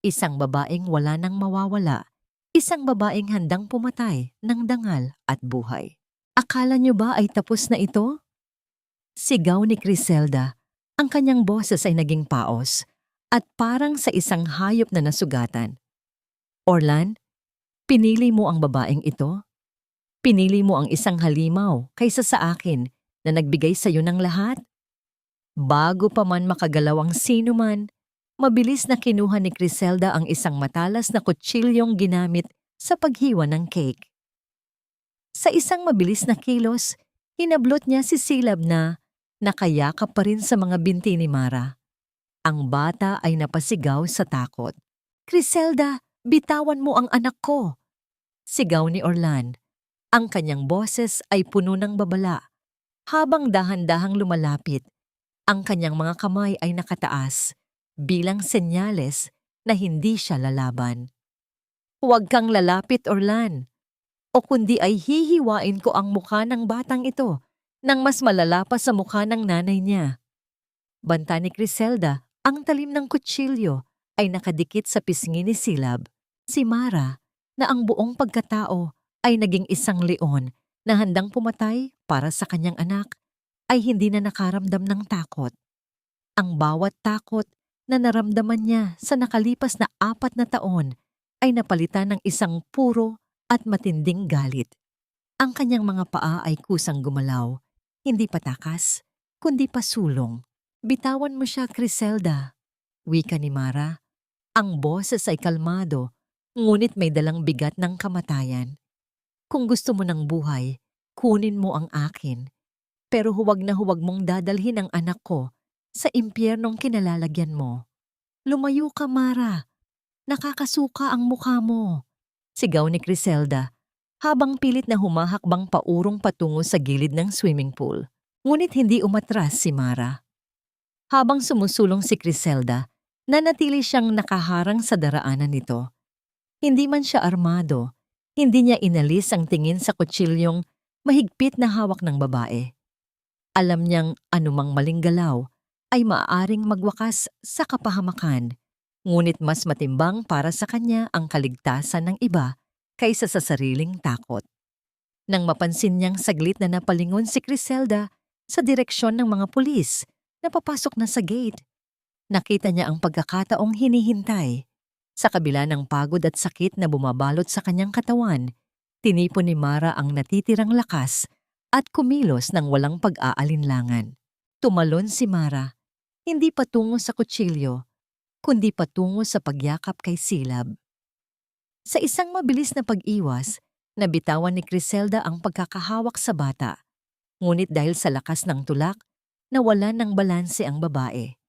isang babaeng wala nang mawawala, isang babaeng handang pumatay ng dangal at buhay. Akala niyo ba ay tapos na ito? Sigaw ni Criselda, ang kanyang boses ay naging paos at parang sa isang hayop na nasugatan. Orlan, pinili mo ang babaeng ito? Pinili mo ang isang halimaw kaysa sa akin na nagbigay sa iyo ng lahat? Bago pa man makagalaw ang sino man, mabilis na kinuha ni Criselda ang isang matalas na kutsilyong ginamit sa paghiwa ng cake. Sa isang mabilis na kilos, hinablot niya si Silab na nakayakap pa rin sa mga binti ni Mara. Ang bata ay napasigaw sa takot. Criselda, bitawan mo ang anak ko! Sigaw ni Orlan. Ang kanyang boses ay puno ng babala. Habang dahan-dahang lumalapit, ang kanyang mga kamay ay nakataas bilang senyales na hindi siya lalaban. Huwag kang lalapit, Orlan, o kundi ay hihiwain ko ang mukha ng batang ito nang mas malala pa sa mukha ng nanay niya. Banta ni Criselda, ang talim ng kutsilyo ay nakadikit sa pisngi ni Silab. Si Mara, na ang buong pagkatao ay naging isang leon na handang pumatay para sa kanyang anak, ay hindi na nakaramdam ng takot. Ang bawat takot na naramdaman niya sa nakalipas na 4 na taon ay napalitan ng isang puro at matinding galit. Ang kanyang mga paa ay kusang gumalaw, hindi patakas, kundi pasulong. Bitawan mo siya, Criselda, wika ni Mara. Ang boses ay kalmado, ngunit may dalang bigat ng kamatayan. Kung gusto mo ng buhay, kunin mo ang akin. Pero huwag na huwag mong dadalhin ang anak ko sa impyernong kinalalagyan mo. Lumayo ka, Mara. Nakakasuka ang mukha mo. Sigaw ni Criselda, habang pilit na humahakbang paurong patungo sa gilid ng swimming pool. Ngunit hindi umatras si Mara. Habang sumusulong si Criselda, nanatili siyang nakaharang sa daraanan nito. Hindi man siya armado, hindi niya inalis ang tingin sa kutsilyong mahigpit na hawak ng babae. Alam niyang anumang maling galaw ay maaaring magwakas sa kapahamakan, ngunit mas matimbang para sa kanya ang kaligtasan ng iba kaysa sa sariling takot. Nang mapansin niyang saglit na napalingon si Criselda sa direksyon ng mga pulis na papasok na sa gate, nakita niya ang pagkakataong hinihintay. Sa kabila ng pagod at sakit na bumabalot sa kanyang katawan, tinipon ni Mara ang natitirang lakas at kumilos ng walang pag-aalinlangan. Tumalon si Mara, hindi patungo sa kutsilyo, kundi patungo sa pagyakap kay Silab. Sa isang mabilis na pag-iwas, nabitawan ni Criselda ang pagkakahawak sa bata. Ngunit dahil sa lakas ng tulak, nawalan ng balanse ang babae.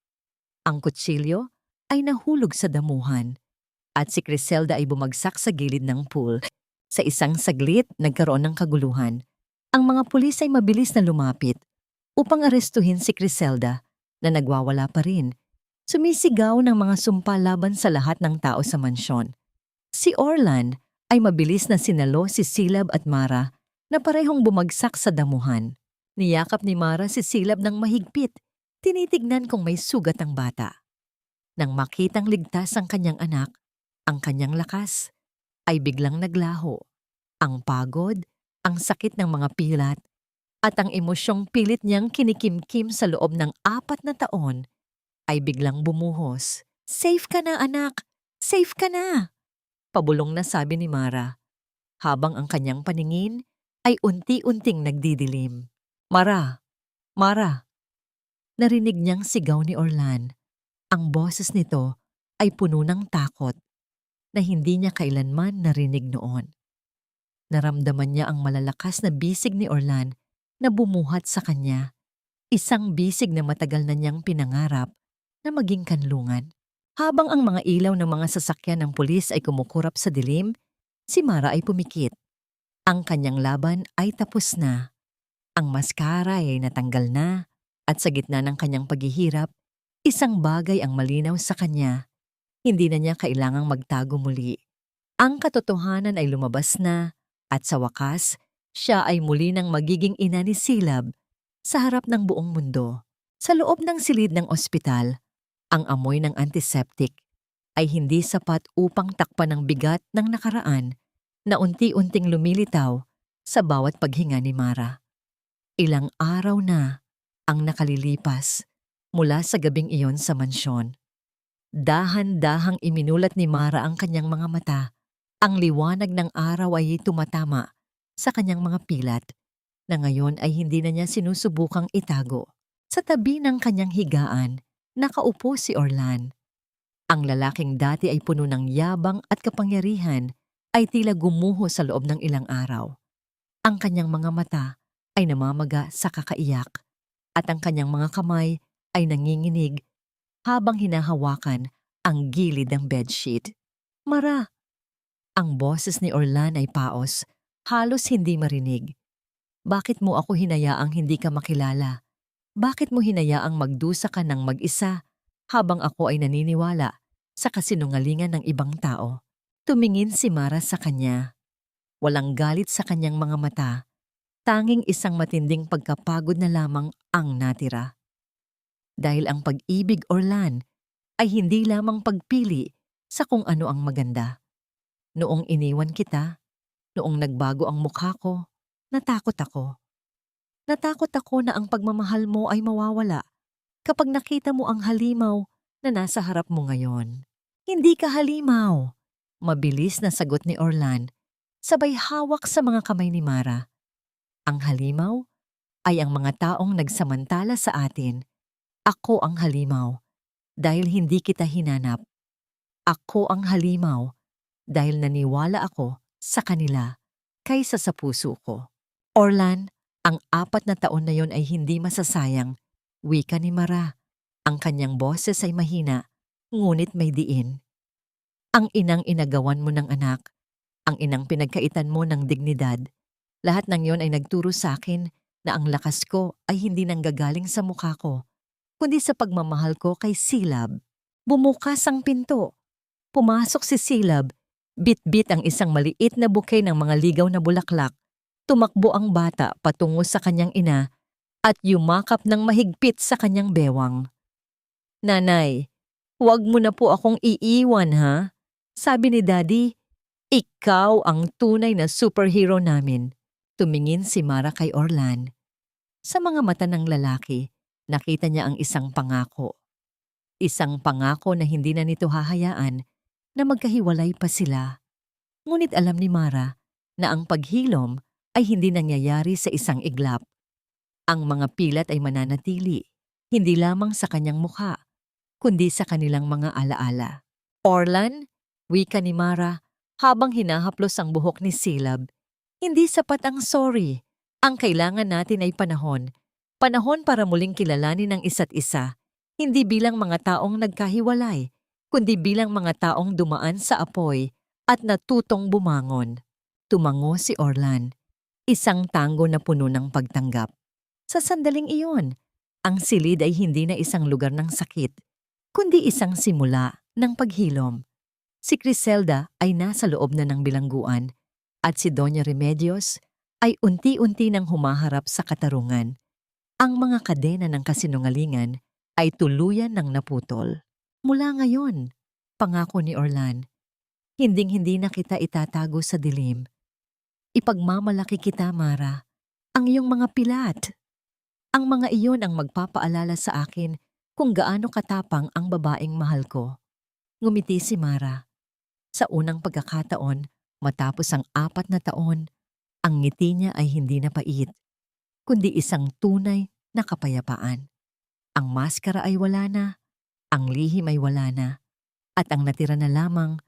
Ang kutsilyo ay nahulog sa damuhan at si Criselda ay bumagsak sa gilid ng pool. Sa isang saglit, nagkaroon ng kaguluhan. Ang mga pulis ay mabilis na lumapit upang arestuhin si Criselda na nagwawala pa rin. Sumisigaw ng mga sumpa laban sa lahat ng tao sa mansyon. Si Orlan ay mabilis na sinalo si Silab at Mara na parehong bumagsak sa damuhan. Niyakap ni Mara si Silab ng mahigpit, tinitignan kung may sugat ang bata. Nang makitang ligtas ang kanyang anak, ang kanyang lakas ay biglang naglaho. Ang pagod, ang sakit ng mga pilat, at ang emosyong pilit niyang kinikimkim sa loob ng 4 na taon ay biglang bumuhos. "Safe ka na, anak! Safe ka na!" Pabulong na sabi ni Mara, habang ang kanyang paningin ay unti-unting nagdidilim. "Mara! Mara!" Narinig niyang sigaw ni Orlan. Ang boses nito ay puno ng takot na hindi niya kailanman narinig noon. Naramdaman niya ang malalakas na bisig ni Orlan na bumuhat sa kanya. Isang bisig na matagal na niyang pinangarap na maging kanlungan. Habang ang mga ilaw ng mga sasakyan ng pulis ay kumukurap sa dilim, si Mara ay pumikit. Ang kanyang laban ay tapos na. Ang maskara ay natanggal na at sa gitna ng kanyang paghihirap, isang bagay ang malinaw sa kanya. Hindi na niya kailangang magtago muli. Ang katotohanan ay lumabas na at sa wakas, siya ay muli nang magiging ina ni Silab sa harap ng buong mundo. Sa loob ng silid ng ospital, ang amoy ng antiseptic ay hindi sapat upang takpan ang bigat ng nakaraan na unti-unting lumilitaw sa bawat paghinga ni Mara. Ilang araw na ang nakalilipas mula sa gabing iyon sa mansyon. Dahan-dahang iminulat ni Mara ang kanyang mga mata. Ang liwanag ng araw ay tumatama sa kanyang mga pilat na ngayon ay hindi na niya sinusubukang itago. Sa tabi ng kanyang higaan, nakaupo si Orlan. Ang lalaking dati ay puno ng yabang at kapangyarihan ay tila gumuho sa loob ng ilang araw. Ang kanyang mga mata ay namamaga sa kakaiyak at ang kanyang mga kamay ay nanginginig habang hinahawakan ang gilid ng bedsheet. "Mara!" Ang boses ni Orlan ay paos, halos hindi marinig. "Bakit mo ako hinayaang hindi ka makilala? Bakit mo hinayaang magdusa ka ng mag-isa habang ako ay naniniwala sa kasinungalingan ng ibang tao?" Tumingin si Mara sa kanya. Walang galit sa kanyang mga mata, tanging isang matinding pagkapagod na lamang ang natira. Dahil ang pag-ibig, Orlan, ay hindi lamang pagpili sa kung ano ang maganda. Noong iniwan kita, noong nagbago ang mukha ko, natakot ako. Natakot ako na ang pagmamahal mo ay mawawala kapag nakita mo ang halimaw na nasa harap mo ngayon. "Hindi ka halimaw," mabilis na sagot ni Orlan, sabay hawak sa mga kamay ni Mara. "Ang halimaw ay ang mga taong nagsamantala sa atin. Ako ang halimaw dahil hindi kita hinanap. Ako ang halimaw dahil naniwala ako sa kanila kaysa sa puso ko." Orlan, ang 4 na taon na yon ay hindi masasayang, wika ni Mara. Ang kanyang boses ay mahina, ngunit may diin. Ang inang inagawan mo ng anak, ang inang pinagkaitan mo ng dignidad, lahat ng yon ay nagturo sa akin na ang lakas ko ay hindi nanggagaling sa mukha ko, kundi sa pagmamahal ko kay Silab. Bumukas ang pinto. Pumasok si Silab. Bit-bit ang isang maliit na bouquet ng mga ligaw na bulaklak. Tumakbo ang bata patungo sa kanyang ina at yumakap ng mahigpit sa kanyang bewang. "Nanay, huwag mo na po akong iiwan, ha? Sabi ni Daddy, ikaw ang tunay na superhero namin." Tumingin si Mara kay Orlan. Sa mga mata ng lalaki, nakita niya ang isang pangako. Isang pangako na hindi na nito hahayaan na magkahiwalay pa sila. Ngunit alam ni Mara na ang paghilom ay hindi nangyayari sa isang iglap. Ang mga pilat ay mananatili, hindi lamang sa kanyang mukha, kundi sa kanilang mga alaala. "Orlan," wika ni Mara habang hinahaplos ang buhok ni Silab, "hindi sapat ang sorry. Ang kailangan natin ay panahon. Panahon para muling kilalanin ang isa't isa, hindi bilang mga taong nagkahiwalay, kundi bilang mga taong dumaan sa apoy at natutong bumangon." Tumango si Orlan, isang tango na puno ng pagtanggap. Sa sandaling iyon, ang silid ay hindi na isang lugar ng sakit, kundi isang simula ng paghilom. Si Criselda ay nasa loob na ng bilangguan at si Doña Remedios ay unti-unti nang humaharap sa katarungan. Ang mga kadena ng kasinungalingan ay tuluyan ng naputol. Mula ngayon, pangako ni Orlan, hinding-hindi na kita itatago sa dilim. Ipagmamalaki kita, Mara, ang iyong mga pilat. Ang mga iyon ang magpapaalala sa akin kung gaano katapang ang babaeng mahal ko. Ngumiti si Mara. Sa unang pagkakataon, matapos ang 4 na taon, ang ngiti niya ay hindi na pait, kundi isang tunay na kapayapaan. Ang maskara ay wala na, ang lihim ay wala na, at ang natira na lamang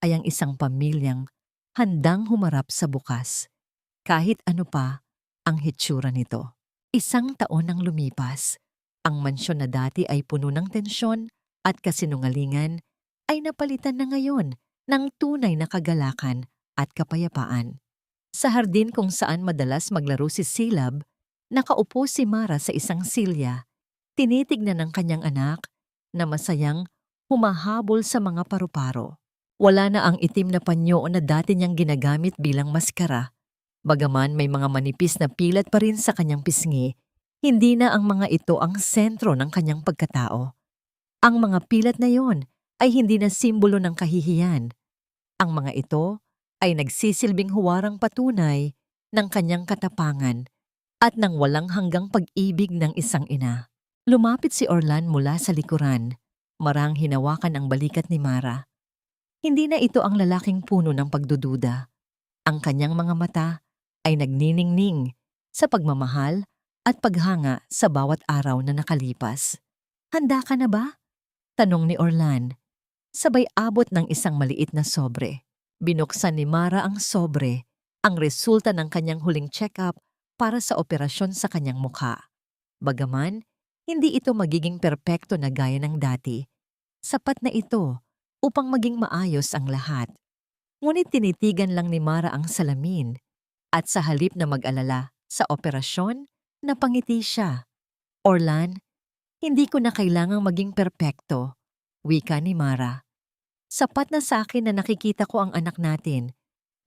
ay ang isang pamilyang handang humarap sa bukas, kahit ano pa ang hitsura nito. 1 taon nang lumipas, ang mansyon na dati ay puno ng tensyon at kasinungalingan ay napalitan na ngayon ng tunay na kagalakan at kapayapaan. Sa hardin kung saan madalas maglaro si Silab, nakaupo si Mara sa isang silya, tinitignan ng kanyang anak na masayang humahabol sa mga paru-paro. Wala na ang itim na panyo na dati niyang ginagamit bilang maskara. Bagaman may mga manipis na pilat pa rin sa kanyang pisngi, hindi na ang mga ito ang sentro ng kanyang pagkatao. Ang mga pilat na yon ay hindi na simbolo ng kahihiyan. Ang mga ito ay nagsisilbing huwarang patunay ng kanyang katapangan at ng walang hanggang pag-ibig ng isang ina. Lumapit si Orlan mula sa likuran, marang hinawakan ang balikat ni Mara. Hindi na ito ang lalaking puno ng pagdududa. Ang kanyang mga mata ay nagniningning sa pagmamahal at paghanga sa bawat araw na nakalipas. "Handa ka na ba?" tanong ni Orlan. Sabay abot ng isang maliit na sobre. Binuksan ni Mara ang sobre, ang resulta ng kanyang huling check-up para sa operasyon sa kanyang mukha. Bagaman, hindi ito magiging perpekto na gaya ng dati. Sapat na ito upang maging maayos ang lahat. Ngunit tinitigan lang ni Mara ang salamin at sa halip na mag-alala sa operasyon, napangiti siya. "Orlan, hindi ko na kailangang maging perpekto," wika ni Mara. "Sapat na sa akin na nakikita ko ang anak natin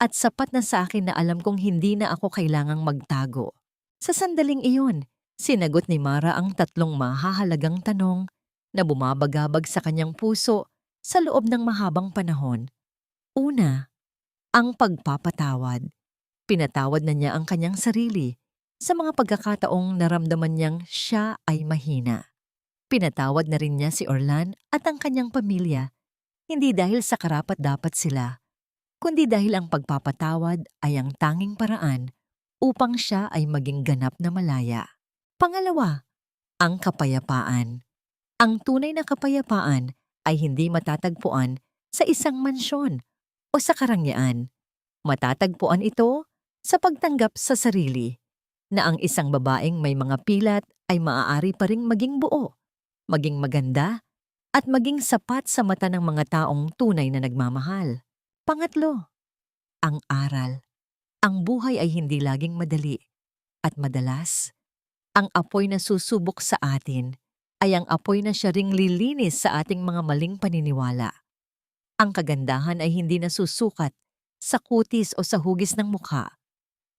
at sapat na sa akin na alam kong hindi na ako kailangang magtago." Sa sandaling iyon, sinagot ni Mara ang 3 mahahalagang tanong na bumabagabag sa kanyang puso sa loob ng mahabang panahon. Una, ang pagpapatawad. Pinatawad na niya ang kanyang sarili sa mga pagkakataong naramdaman niyang siya ay mahina. Pinatawad na rin niya si Orlan at ang kanyang pamilya, hindi dahil sa karapat-dapat sila, kundi dahil ang pagpapatawad ay ang tanging paraan upang siya ay maging ganap na malaya. Pangalawa, ang kapayapaan. Ang tunay na kapayapaan ay hindi matatagpuan sa isang mansyon o sa karangyaan. Matatagpuan ito sa pagtanggap sa sarili, na ang isang babaeng may mga pilat ay maaari pa ring maging buo, maging maganda, at maging sapat sa mata ng mga taong tunay na nagmamahal. Pangatlo, ang aral. Ang buhay ay hindi laging madali, at madalas, ang apoy na susubok sa atin ay ang apoy na siya ring lilinis sa ating mga maling paniniwala. Ang kagandahan ay hindi nasusukat sa kutis o sa hugis ng mukha.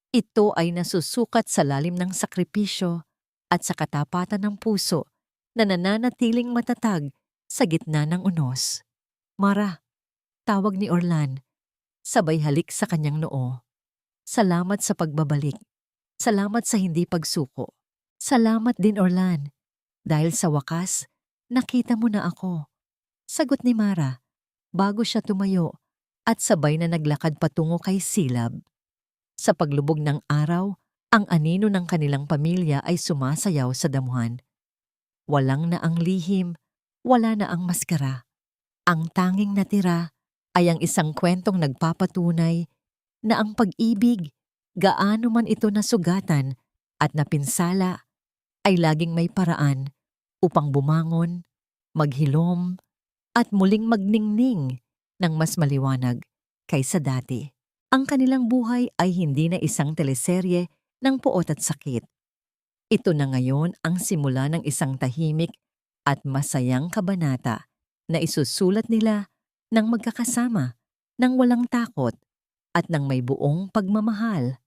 Ito ay nasusukat sa lalim ng sakripisyo at sa katapatan ng puso na nananatiling matatag sa gitna ng unos. "Mara," tawag ni Orlan, sabay halik sa kanyang noo. "Salamat sa pagbabalik. Salamat sa hindi pagsuko." "Salamat din, Orlan. Dahil sa wakas, nakita mo na ako." Sagot ni Mara, bago siya tumayo at sabay na naglakad patungo kay Silab. Sa paglubog ng araw, ang anino ng kanilang pamilya ay sumasayaw sa damuhan. Walang na ang lihim, wala na ang maskara. Ang tanging natira ay ang isang kwentong nagpapatunay na ang pag-ibig, gaano man ito nasugatan at napinsala, ay laging may paraan upang bumangon, maghilom, at muling magningning ng mas maliwanag kaysa dati. Ang kanilang buhay ay hindi na isang teleserye ng puot at sakit. Ito na ngayon ang simula ng isang tahimik at masayang kabanata na isusulat nila ng magkakasama, ng walang takot, at ng may buong pagmamahal.